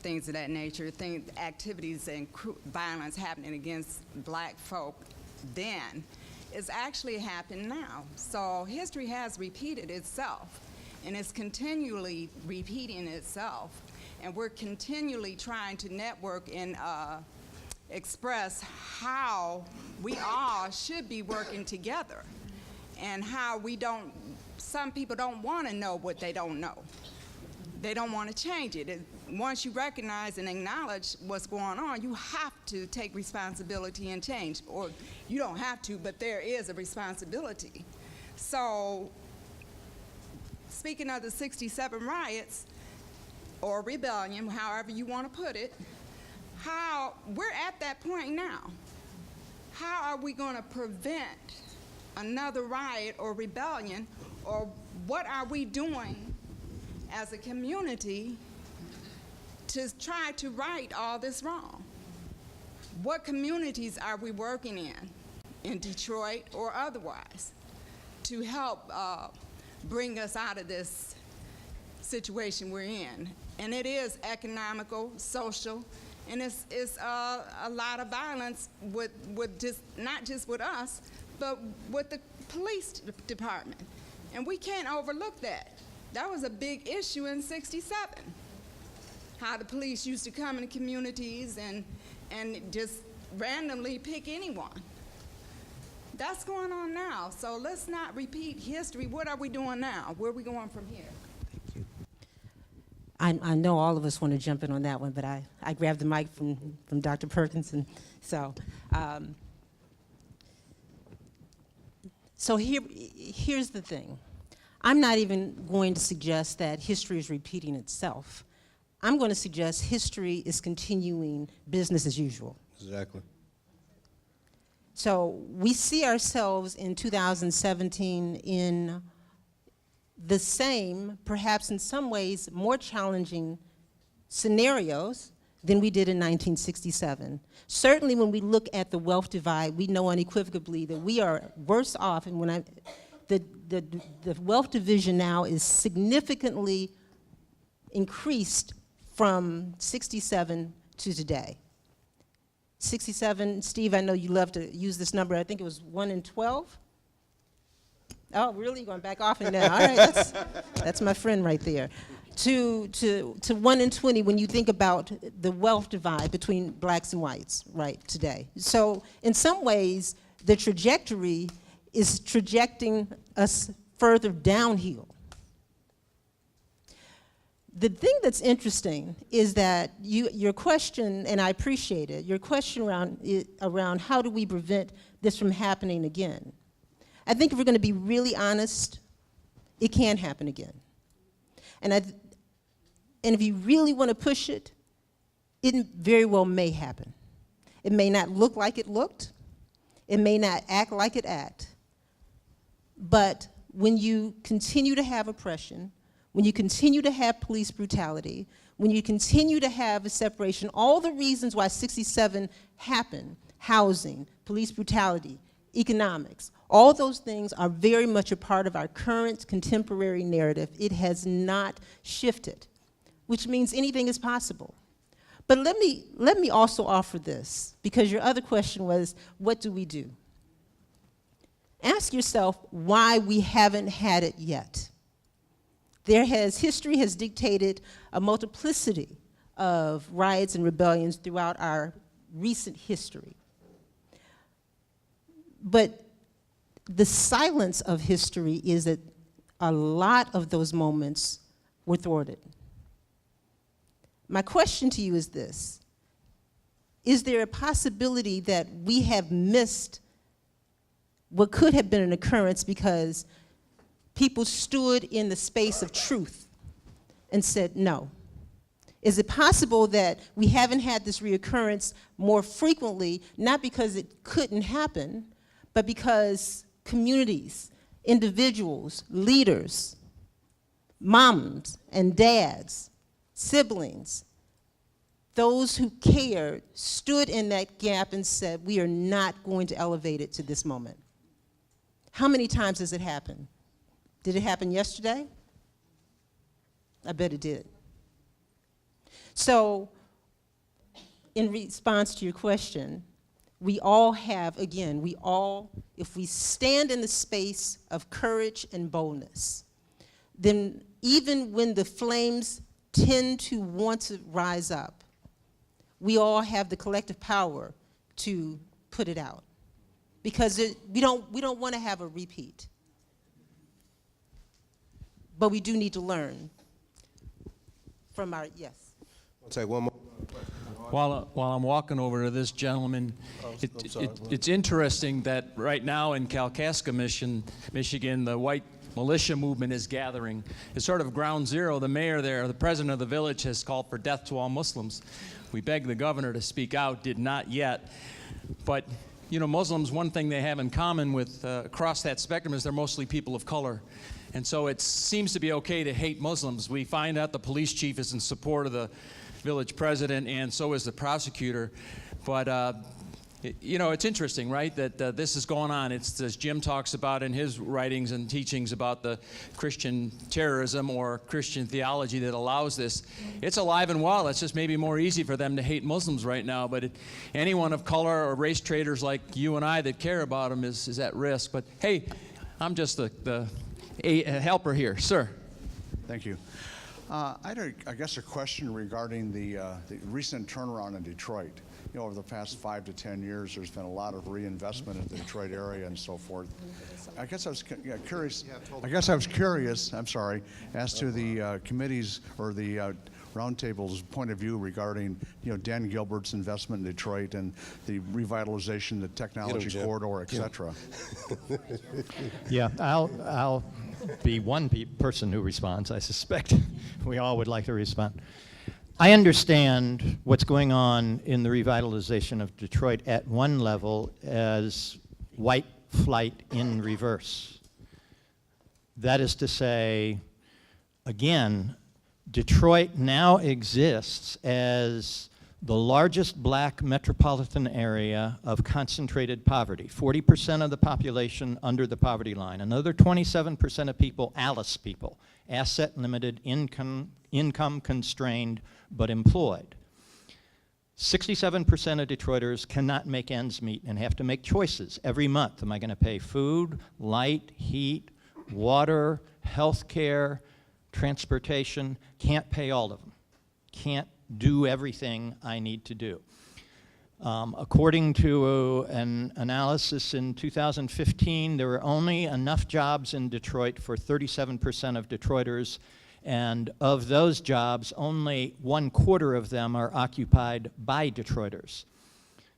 things of that nature, activities and violence happening against black folk then. It's actually happened now. So history has repeated itself, and it's continually repeating itself. And we're continually trying to network and express how we all should be working together, and how some people don't want to know what they don't know. They don't want to change it. Once you recognize and acknowledge what's going on, you have to take responsibility and change. Or you don't have to, but there is a responsibility. So, speaking of the 67 riots, or rebellion, however you want to put it, we're at that point now. How are we going to prevent another riot or rebellion, or what are we doing as a community to try to right all this wrong? What communities are we working in Detroit or otherwise, to help bring us out of this situation we're in? And it is economical, social, and it's a lot of violence with not just with us, but with the police department. And we can't overlook that. That was a big issue in '67. How the police used to come into communities and just randomly pick anyone. That's going on now. So let's not repeat history. What are we doing now? Where are we going from here?
I know all of us want to jump in on that one, but I grabbed the mic from Dr. Perkins, and so here's the thing. I'm not even going to suggest that history is repeating itself. I'm going to suggest history is continuing business as usual.
Exactly.
So we see ourselves in 2017 in the same, perhaps in some ways more challenging scenarios than we did in 1967. Certainly when we look at the wealth divide, we know unequivocally that we are worse off, and when the wealth division now is significantly increased from 67 to today. 67, Steve, I know you love to use this number. I think it was 1 in 12. Oh, really? You're going back off in now. All right, that's my friend right there. To 1 in 20 when you think about the wealth divide between blacks and whites, right, today. So in some ways, the trajectory is trajecting us further downhill. The thing that's interesting is that your question, and I appreciate it, your question around how do we prevent this from happening again. I think if we're going to be really honest, it can happen again. And if you really want to push it, it very well may happen. It may not look like it looked. It may not act like it acted. But when you continue to have oppression, when you continue to have police brutality, when you continue to have a separation, all the reasons why 67 happened, housing, police brutality, economics, all those things are very much a part of our current contemporary narrative. It has not shifted, which means anything is possible. But let me also offer this, because your other question was, what do we do? Ask yourself why we haven't had it yet. History has dictated a multiplicity of riots and rebellions throughout our recent history. But the silence of history is that a lot of those moments were thwarted. My question to you is this: is there a possibility that we have missed what could have been an occurrence because people stood in the space of truth and said no? Is it possible that we haven't had this reoccurrence more frequently, not because it couldn't happen, but because communities, individuals, leaders, moms and dads, siblings, those who cared, stood in that gap and said, we are not going to elevate it to this moment? How many times has it happened? Did it happen yesterday? I bet it did. So, in response to your question, we all have, again, if we stand in the space of courage and boldness, then even when the flames tend to want to rise up, we all have the collective power to put it out. Because we don't want to have a repeat. But we do need to learn from our, yes.
I'll take one more.
While I'm walking over to this gentleman, it's interesting that right now in Kalkaska, Michigan, the white militia movement is gathering. It's sort of ground zero. The mayor there, the president of the village, has called for death to all Muslims. We begged the governor to speak out, did not yet. But, you know, Muslims, one thing they have in common with across that spectrum is they're mostly people of color. And so it seems to be okay to hate Muslims. We find out the police chief is in support of the village president, and so is the prosecutor. But, you know, it's interesting, right, that this is going on. It's as Jim talks about in his writings and teachings about the Christian terrorism or Christian theology that allows this. It's alive and well. It's just maybe more easy for them to hate Muslims right now. But anyone of color or race traders like you and I that care about them is at risk. But, hey, I'm just the helper here. Sir.
Thank you. I had, I guess, a question regarding the recent turnaround in Detroit. You know, over the past 5 to 10 years, there's been a lot of reinvestment in the Detroit area and so forth. I guess I was curious. I'm sorry, as to the committees or the roundtable's point of view regarding, you know, Dan Gilbert's investment in Detroit and the revitalization, the technology corridor, et cetera.
Yeah, I'll be one person who responds. I suspect we all would like to respond. I understand what's going on in the revitalization of Detroit at one level as white flight in reverse. That is to say, again, Detroit now exists as the largest black metropolitan area of concentrated poverty. 40% of the population under the poverty line. Another 27% of people, Alice people, asset limited, income constrained, but employed. 67% of Detroiters cannot make ends meet and have to make choices every month. Am I going to pay food, light, heat, water, health care, transportation? Can't pay all of them. Can't do everything I need to do. According to an analysis in 2015, there were only enough jobs in Detroit for 37% of Detroiters, and of those jobs, only 1/4 of them are occupied by Detroiters.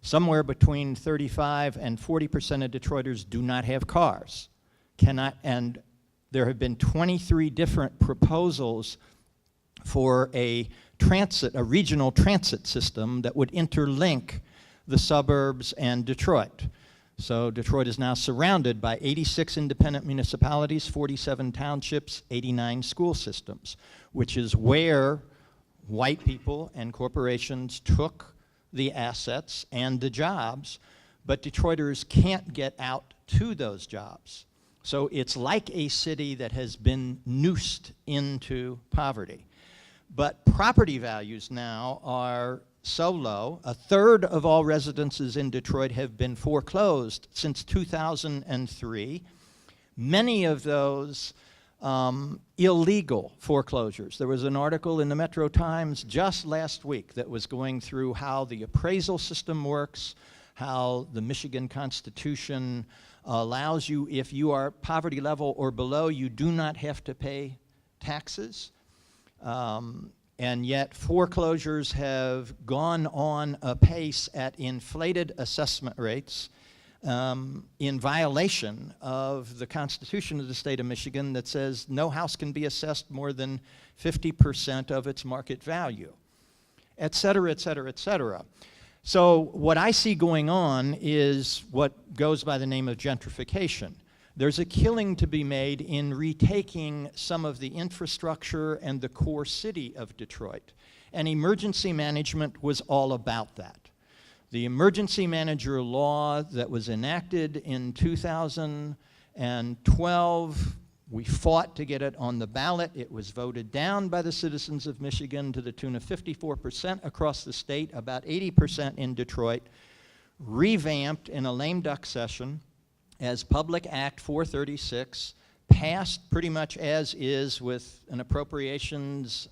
Somewhere between 35 and 40% of Detroiters do not have cars, and there have been 23 different proposals for a regional transit system that would interlink the suburbs and Detroit. So Detroit is now surrounded by 86 independent municipalities, 47 townships, 89 school systems, which is where white people and corporations took the assets and the jobs, but Detroiters can't get out to those jobs. So it's like a city that has been noosed into poverty. But property values now are so low. 1/3 of all residences in Detroit have been foreclosed since 2003. Many of those illegal foreclosures. There was an article in the Metro Times just last week that was going through how the appraisal system works, how the Michigan Constitution allows you, if you are poverty level or below, you do not have to pay taxes. And yet foreclosures have gone on apace at inflated assessment rates in violation of the Constitution of the state of Michigan that says no house can be assessed more than 50% of its market value, et cetera, et cetera, et cetera. So what I see going on is what goes by the name of gentrification. There's a killing to be made in retaking some of the infrastructure and the core city of Detroit. And emergency management was all about that. The emergency manager law that was enacted in 2012, we fought to get it on the ballot. It was voted down by the citizens of Michigan to the tune of 54% across the state, about 80% in Detroit, revamped in a lame duck session as Public Act 436, passed pretty much as is with an appropriations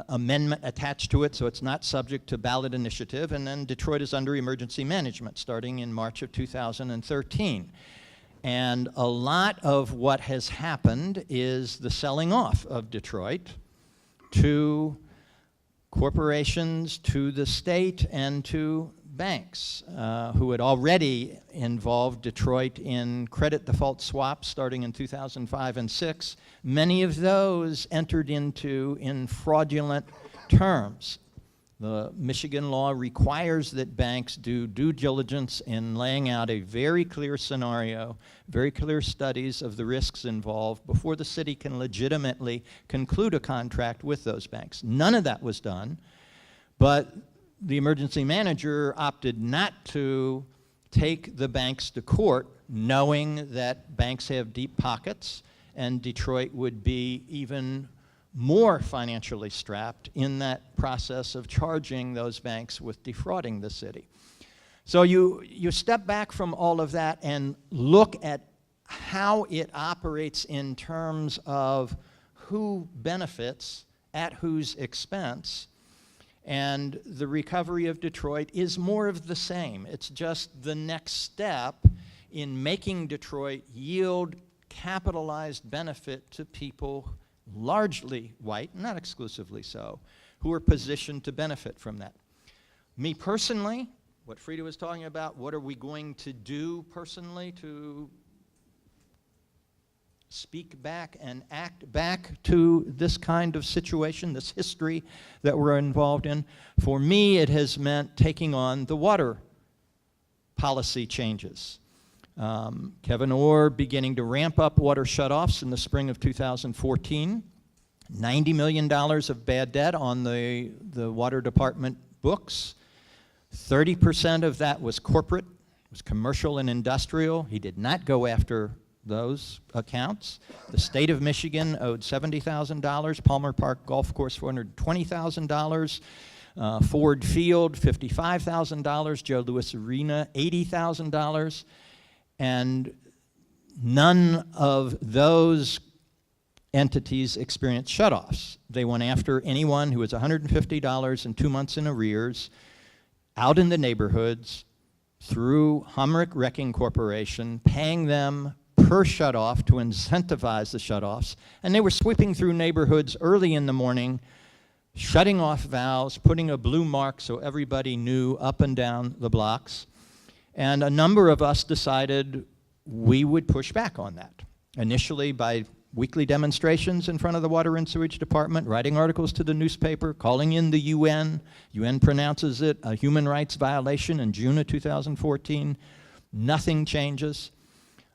amendment attached to it, so it's not subject to ballot initiative, and then Detroit is under emergency management starting in March of 2013. And a lot of what has happened is the selling off of Detroit to corporations, to the state, and to banks who had already involved Detroit in credit default swaps starting in 2005 and 6. Many of those entered into in fraudulent terms. The Michigan law requires that banks do due diligence in laying out a very clear scenario, very clear studies of the risks involved before the city can legitimately conclude a contract with those banks. None of that was done, but the emergency manager opted not to take the banks to court, knowing that banks have deep pockets and Detroit would be even more financially strapped in that process of charging those banks with defrauding the city. So you step back from all of that and look at how it operates in terms of who benefits at whose expense. And the recovery of Detroit is more of the same. It's just the next step in making Detroit yield capitalized benefit to people largely white, not exclusively so, who are positioned to benefit from that. Me personally, what Frida was talking about, what are we going to do personally to speak back and act back to this kind of situation, this history that we're involved in? For me, it has meant taking on the water policy changes. Kevin Orr beginning to ramp up water shutoffs in the spring of 2014. $90 million of bad debt on the water department books. 30% of that was corporate, was commercial and industrial. He did not go after those accounts. The state of Michigan owed $70,000, Palmer Park Golf Course $420,000, Ford Field $55,000, Joe Louis Arena $80,000, and none of those entities experienced shutoffs. They went after anyone who was $150 and 2 months in arrears out in the neighborhoods through Humrick Wrecking Corporation, paying them per shutoff to incentivize the shutoffs. And they were sweeping through neighborhoods early in the morning, shutting off valves, putting a blue mark so everybody knew up and down the blocks. And a number of us decided we would push back on that. Initially by weekly demonstrations in front of the Water and Sewage Department, writing articles to the newspaper, calling in the UN. UN pronounces it a human rights violation in June of 2014. Nothing changes.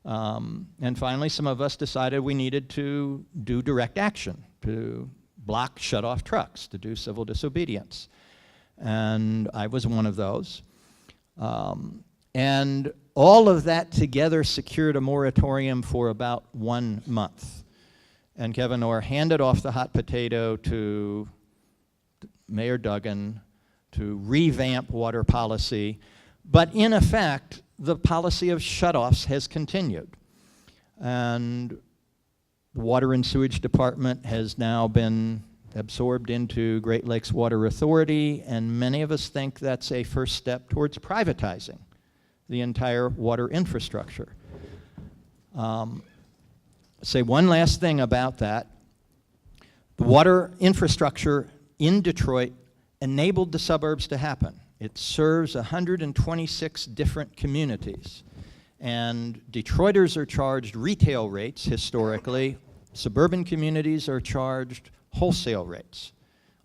And finally, some of us decided we needed to do direct action, to block shut-off trucks, to do civil disobedience. And I was one of those. And all of that together secured a moratorium for about 1 month. And Kevin Orr handed off the hot potato to Mayor Duggan to revamp water policy. But in effect, the policy of shutoffs has continued. And the Water and Sewage Department has now been absorbed into Great Lakes Water Authority, and many of us think that's a first step towards privatizing the entire water infrastructure. Say one last thing about that. The water infrastructure in Detroit enabled the suburbs to happen. It serves 126 different communities. And Detroiters are charged retail rates historically. Suburban communities are charged wholesale rates.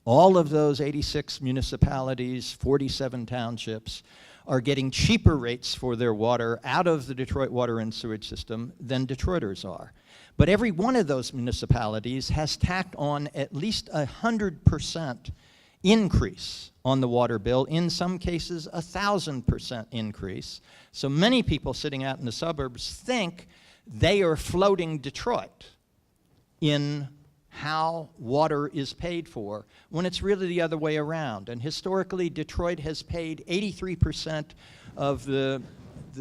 All of those 86 municipalities, 47 townships, are getting cheaper rates for their water out of the Detroit water and sewage system than Detroiters are. But every one of those municipalities has tacked on at least 100% increase on the water bill, in some cases 1,000% increase. So many people sitting out in the suburbs think they are floating Detroit in how water is paid for, when it's really the other way around. And historically, Detroit has paid 83% of the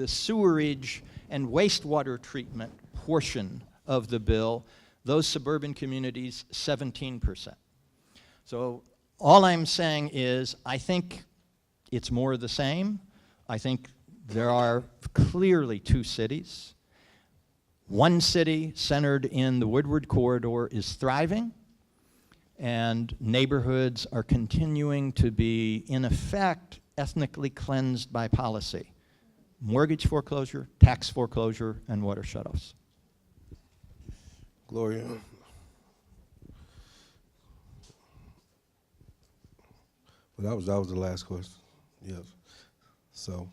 sewerage and wastewater treatment portion of the bill. Those suburban communities, 17%. So all I'm saying is, I think it's more of the same. I think there are clearly two cities. One city centered in the Woodward Corridor is thriving, and neighborhoods are continuing to be, in effect, ethnically cleansed by policy. Mortgage foreclosure, tax foreclosure, and water shutoffs.
Gloria. Well, that was the last question. Yes. So,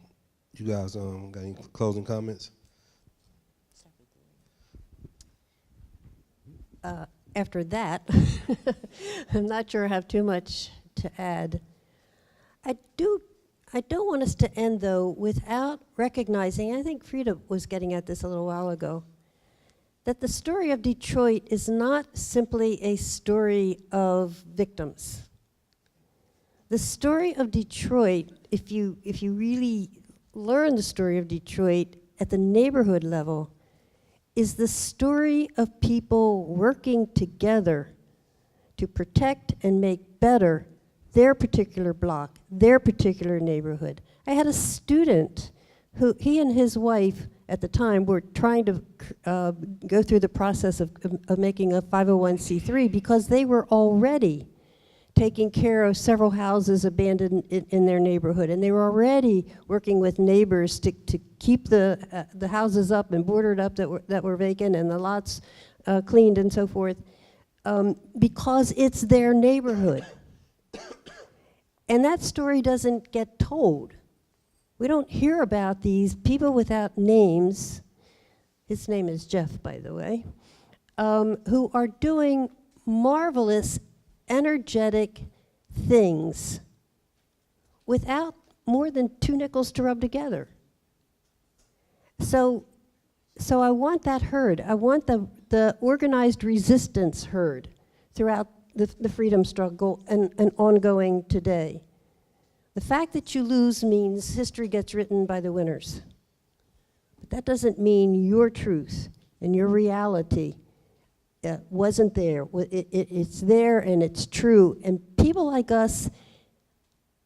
you guys got any closing comments?
After that, I'm not sure I have too much to add. I don't want us to end, though, without recognizing, I think Frida was getting at this a little while ago, that the story of Detroit is not simply a story of victims. The story of Detroit, if you really learn the story of Detroit at the neighborhood level, is the story of people working together to protect and make better their particular block, their particular neighborhood. I had a student who, he and his wife at the time were trying to go through the process of making a 501c3 because they were already taking care of several houses abandoned in their neighborhood, and they were already working with neighbors to keep the houses up and boarded up that were vacant and the lots cleaned and so forth, because it's their neighborhood. And that story doesn't get told. We don't hear about these people without names. His name is Jeff, by the way, who are doing marvelous, energetic things without more than 2 nickels to rub together. So I want that heard. I want the organized resistance heard throughout the freedom struggle and ongoing today. The fact that you lose means history gets written by the winners. But that doesn't mean your truth and your reality wasn't there. It's there and it's true. And people like us,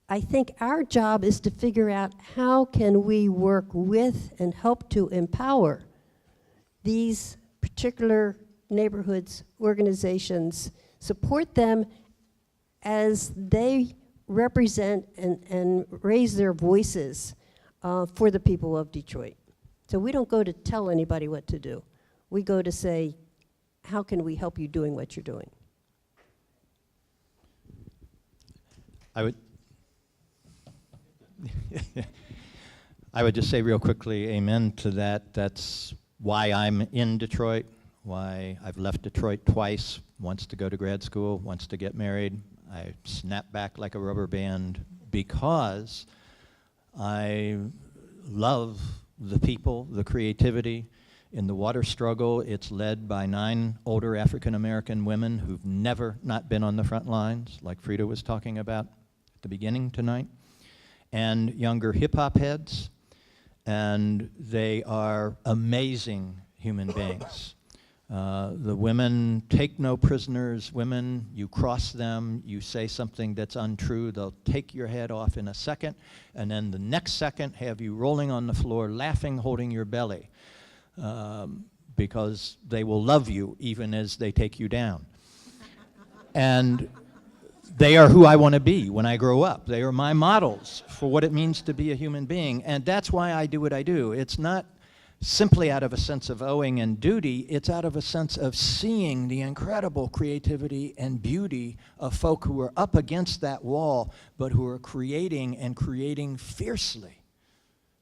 I think our job is to figure out how can we work with and help to empower these particular neighborhoods, organizations, support them as they represent and raise their voices for the people of Detroit. So we don't go to tell anybody what to do. We go to say, how can we help you doing what you're doing?
I would just say real quickly, amen to that. That's why I'm in Detroit, why I've left Detroit twice, once to go to grad school, once to get married. I snap back like a rubber band because I love the people, the creativity. In the water struggle, it's led by 9 older African-American women who've never not been on the front lines, like Frida was talking about at the beginning tonight, and younger hip-hop heads, and they are amazing human beings. The women take no prisoners. Women, you cross them, you say something that's untrue, they'll take your head off in a second, and then the next second have you rolling on the floor, laughing, holding your belly, because they will love you even as they take you down. And they are who I want to be when I grow up. They are my models for what it means to be a human being, and that's why I do what I do. It's not simply out of a sense of owing and duty, it's out of a sense of seeing the incredible creativity and beauty of folk who are up against that wall, but who are creating and creating fiercely.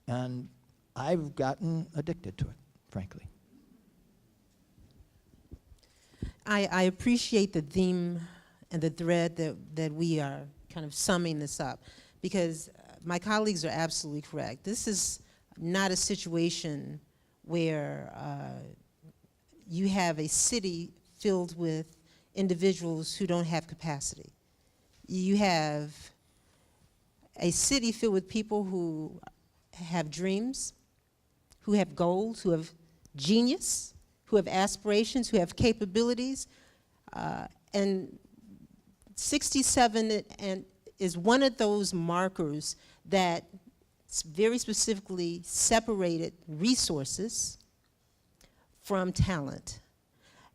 And I've gotten addicted to it, frankly.
I appreciate the theme and the thread that we are kind of summing this up, because my colleagues are absolutely correct. This is not a situation where you have a city filled with individuals who don't have capacity. You have a city filled with people who have dreams, who have goals, who have genius, who have aspirations, who have capabilities, and 67 is one of those markers that very specifically separated resources from talent.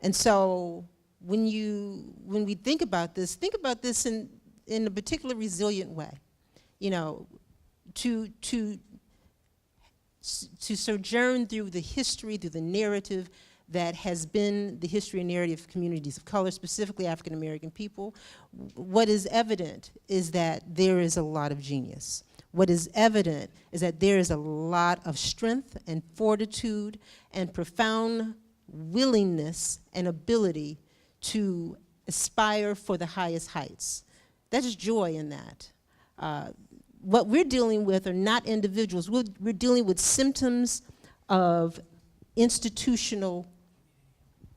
And so when we think about this in a particular resilient way. You know, to sojourn through the history, through the narrative that has been the history and narrative of communities of color, specifically African American people, what is evident is that there is a lot of genius. What is evident is that there is a lot of strength and fortitude and profound willingness and ability to aspire for the highest heights. There's joy in that. What we're dealing with are not individuals. We're dealing with symptoms of institutional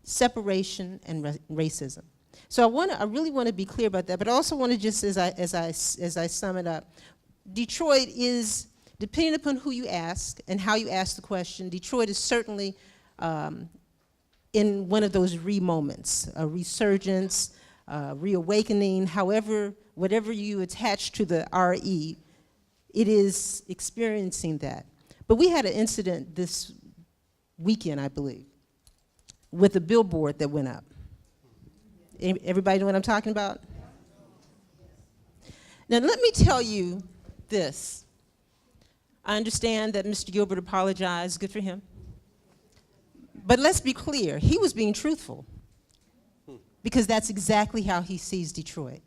separation and racism. So I really want to be clear about that, but I also want to just, as I sum it up, Detroit is, depending upon who you ask and how you ask the question, Detroit is certainly in one of those re-moments, a resurgence, reawakening, however, whatever you attach to the RE, it is experiencing that. But we had an incident this weekend, I believe, with a billboard that went up. Everybody know what I'm talking about? Now let me tell you this. I understand that Mr. Gilbert apologized, good for him. But let's be clear, he was being truthful, because that's exactly how he sees Detroit.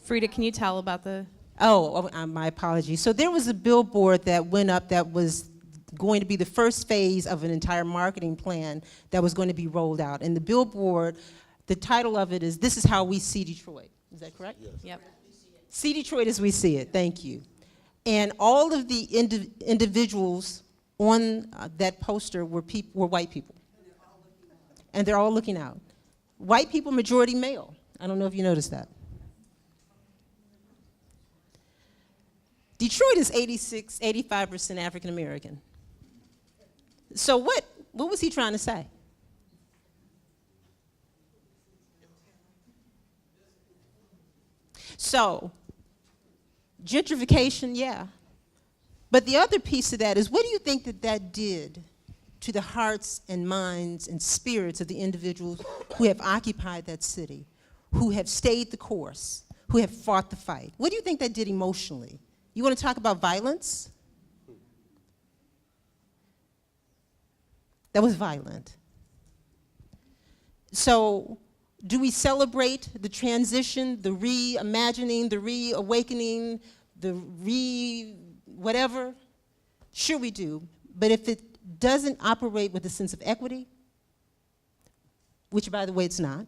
Frida, can you tell about the...
Oh, my apologies. So there was a billboard that went up that was going to be the first phase of an entire marketing plan that was going to be rolled out. And the billboard, the title of it is, "This is how we see Detroit." Is that correct?
Yes. Yep.
See Detroit as we see it, thank you. And all of the individuals on that poster were white people. And they're all looking out. White people, majority male. I don't know if you noticed that. Detroit is 85% African American. So what was he trying to say? So, gentrification, yeah. But the other piece of that is, what do you think that did to the hearts and minds and spirits of the individuals who have occupied that city, who have stayed the course, who have fought the fight? What do you think that did emotionally? You want to talk about violence? That was violent. So, do we celebrate the transition, the reimagining, the reawakening, the whatever? Sure we do. But if it doesn't operate with a sense of equity, which by the way it's not,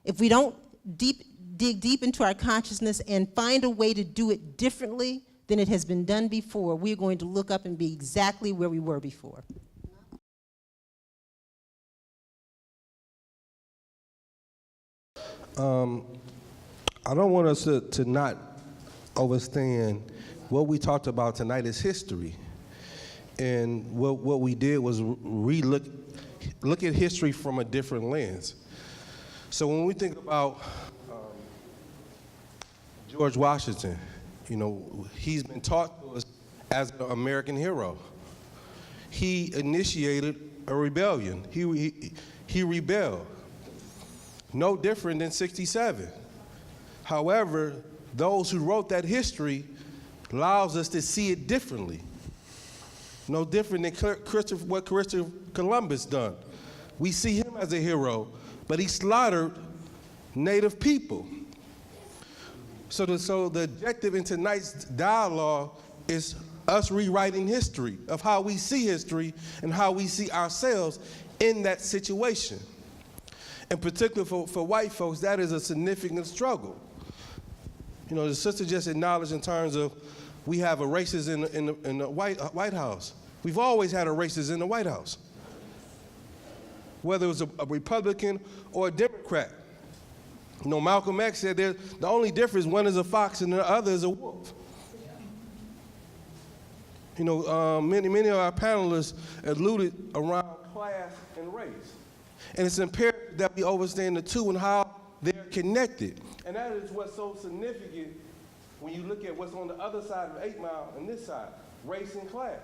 if we don't dig deep into our consciousness and find a way to do it differently than it has been done before, we're going to look up and be exactly where we were before.
I don't want us to not understand what we talked about tonight is history. And what we did was look at history from a different lens. So when we think about George Washington, you know, he's been taught to us as an American hero. He initiated a rebellion. He rebelled. No different than 67. However, those who wrote that history allows us to see it differently. No different than what Christopher Columbus done. We see him as a hero, but he slaughtered native people. So the objective in tonight's dialogue is us rewriting history, of how we see history and how we see ourselves in that situation. In particular for white folks, that is a significant struggle. You know, the sister just acknowledged in terms of we have a racist in the White House. We've always had a racist in the White House, whether it was a Republican or a Democrat. You know, Malcolm X said the only difference, one is a fox and the other is a wolf. You know, many of our panelists alluded around class and race. And it's imperative that we understand the two and how they're connected. And that is what's so significant when you look at what's on the other side of 8 Mile and this side, race and class.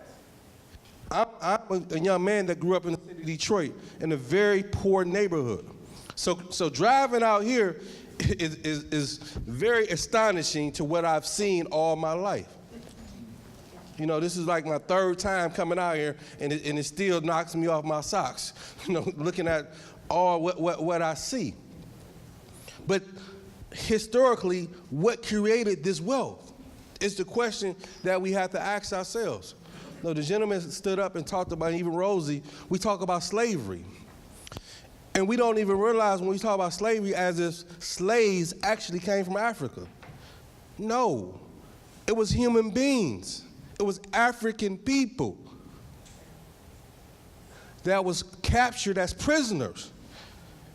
I'm a young man that grew up in the city of Detroit in a very poor neighborhood. So driving out here is very astonishing to what I've seen all my life. You know, this is like my third time coming out here, and it still knocks me off my socks, you know, looking at all what I see. But historically, what created this wealth is the question that we have to ask ourselves. No, the gentleman stood up and talked about, even Rosie, we talk about slavery. And we don't even realize when we talk about slavery as if slaves actually came from Africa. No, it was human beings. It was African people that was captured as prisoners.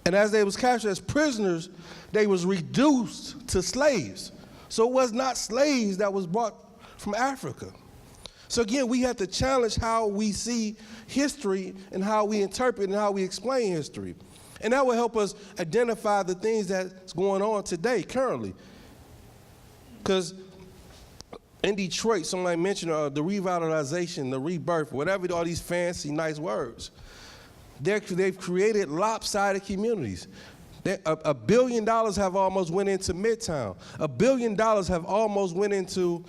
And as they was captured as prisoners, they was reduced to slaves. So it was not slaves that was brought from Africa. So again, we have to challenge how we see history and how we interpret and how we explain history. And that will help us identify the things that's going on today, currently. Because in Detroit, somebody mentioned the revitalization, the rebirth, whatever, all these fancy, nice words. They've created lopsided communities. $1 billion have almost went into Midtown. $1 billion have almost went into,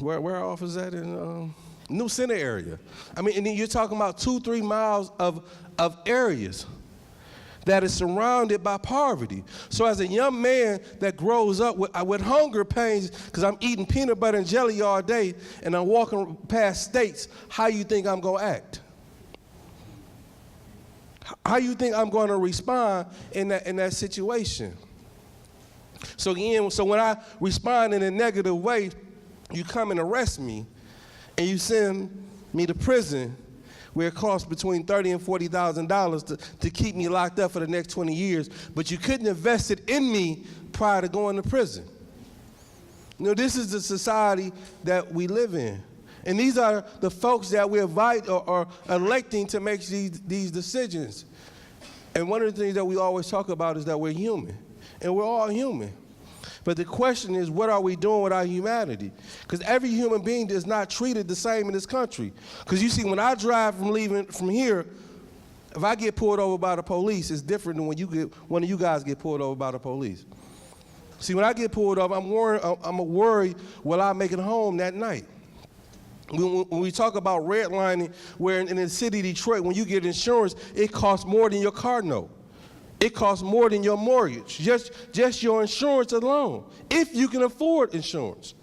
where our office at in New Center area. I mean, and then you're talking about 2-3 miles of areas that is surrounded by poverty. So as a young man that grows up with hunger pains, because I'm eating peanut butter and jelly all day, and I'm walking past states, how you think I'm gonna act? How you think I'm gonna respond in that situation? So again, so when I respond in a negative way, you come and arrest me, and you send me to prison, where it costs between $30,000 and $40,000 to keep me locked up for the next 20 years, but you couldn't invest it in me prior to going to prison. You know, this is the society that we live in. And these are the folks that we invite or electing to make these decisions. And one of the things that we always talk about is that we're human, and we're all human. But the question is, what are we doing with our humanity? Because every human being is not treated the same in this country. Because you see, when I drive from leaving from here, if I get pulled over by the police, it's different than when one of you guys get pulled over by the police. See, when I get pulled over, I'm worried, will I make it home that night? When we talk about redlining, where in the city of Detroit, when you get insurance, it costs more than your car note. It costs more than your mortgage, just your insurance alone, if you can afford insurance.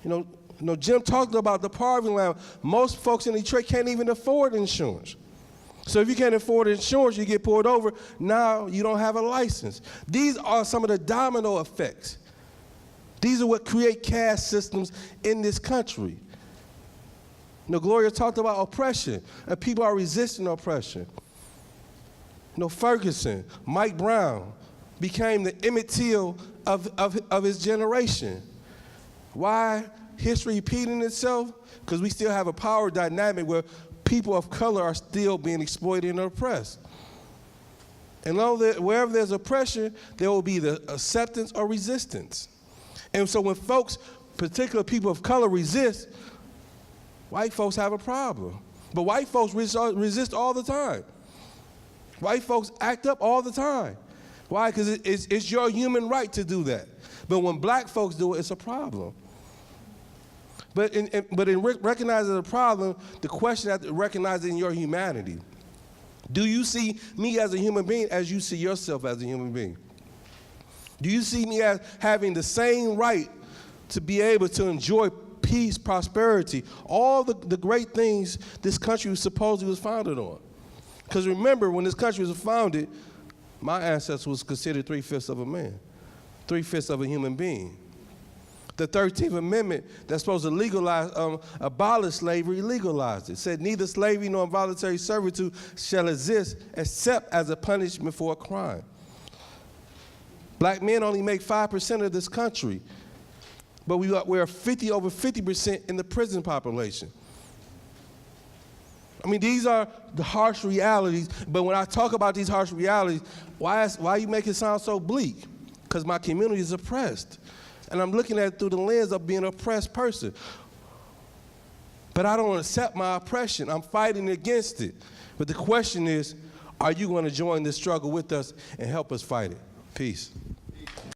You know, Jim talked about the poverty line. Most folks in Detroit can't even afford insurance. So if you can't afford insurance, you get pulled over, now you don't have a license. These are some of the domino effects. These are what create caste systems in this country. You know, Gloria talked about oppression, and people are resisting oppression. You know, Ferguson, Mike Brown became the Emmett Till of his generation. Why history repeating itself? Because we still have a power dynamic where people of color are still being exploited and oppressed. And wherever there's oppression, there will be the acceptance or resistance. And so when folks, particular people of color, resist, white folks have a problem. But white folks resist all the time. White folks act up all the time. Why? Because it's your human right to do that. But when black folks do it, it's a problem. But in recognizing the problem, the question is recognizing your humanity. Do you see me as a human being as you see yourself as a human being? Do you see me as having the same right to be able to enjoy peace, prosperity, all the great things this country supposedly was founded on? Because remember, when this country was founded, my ancestor was considered 3/5 of a man, 3/5 of a human being. The 13th Amendment that's supposed to legalize, abolish slavery, legalized it. It said neither slavery nor involuntary servitude shall exist except as a punishment for a crime. Black men only make 5% of this country, but we're over 50% in the prison population. I mean, these are the harsh realities, but when I talk about these harsh realities, why you make it sound so bleak? Because my community is oppressed. And I'm looking at it through the lens of being an oppressed person. But I don't accept my oppression. I'm fighting against it. But the question is, are you going to join this struggle with us and help us fight it? Peace.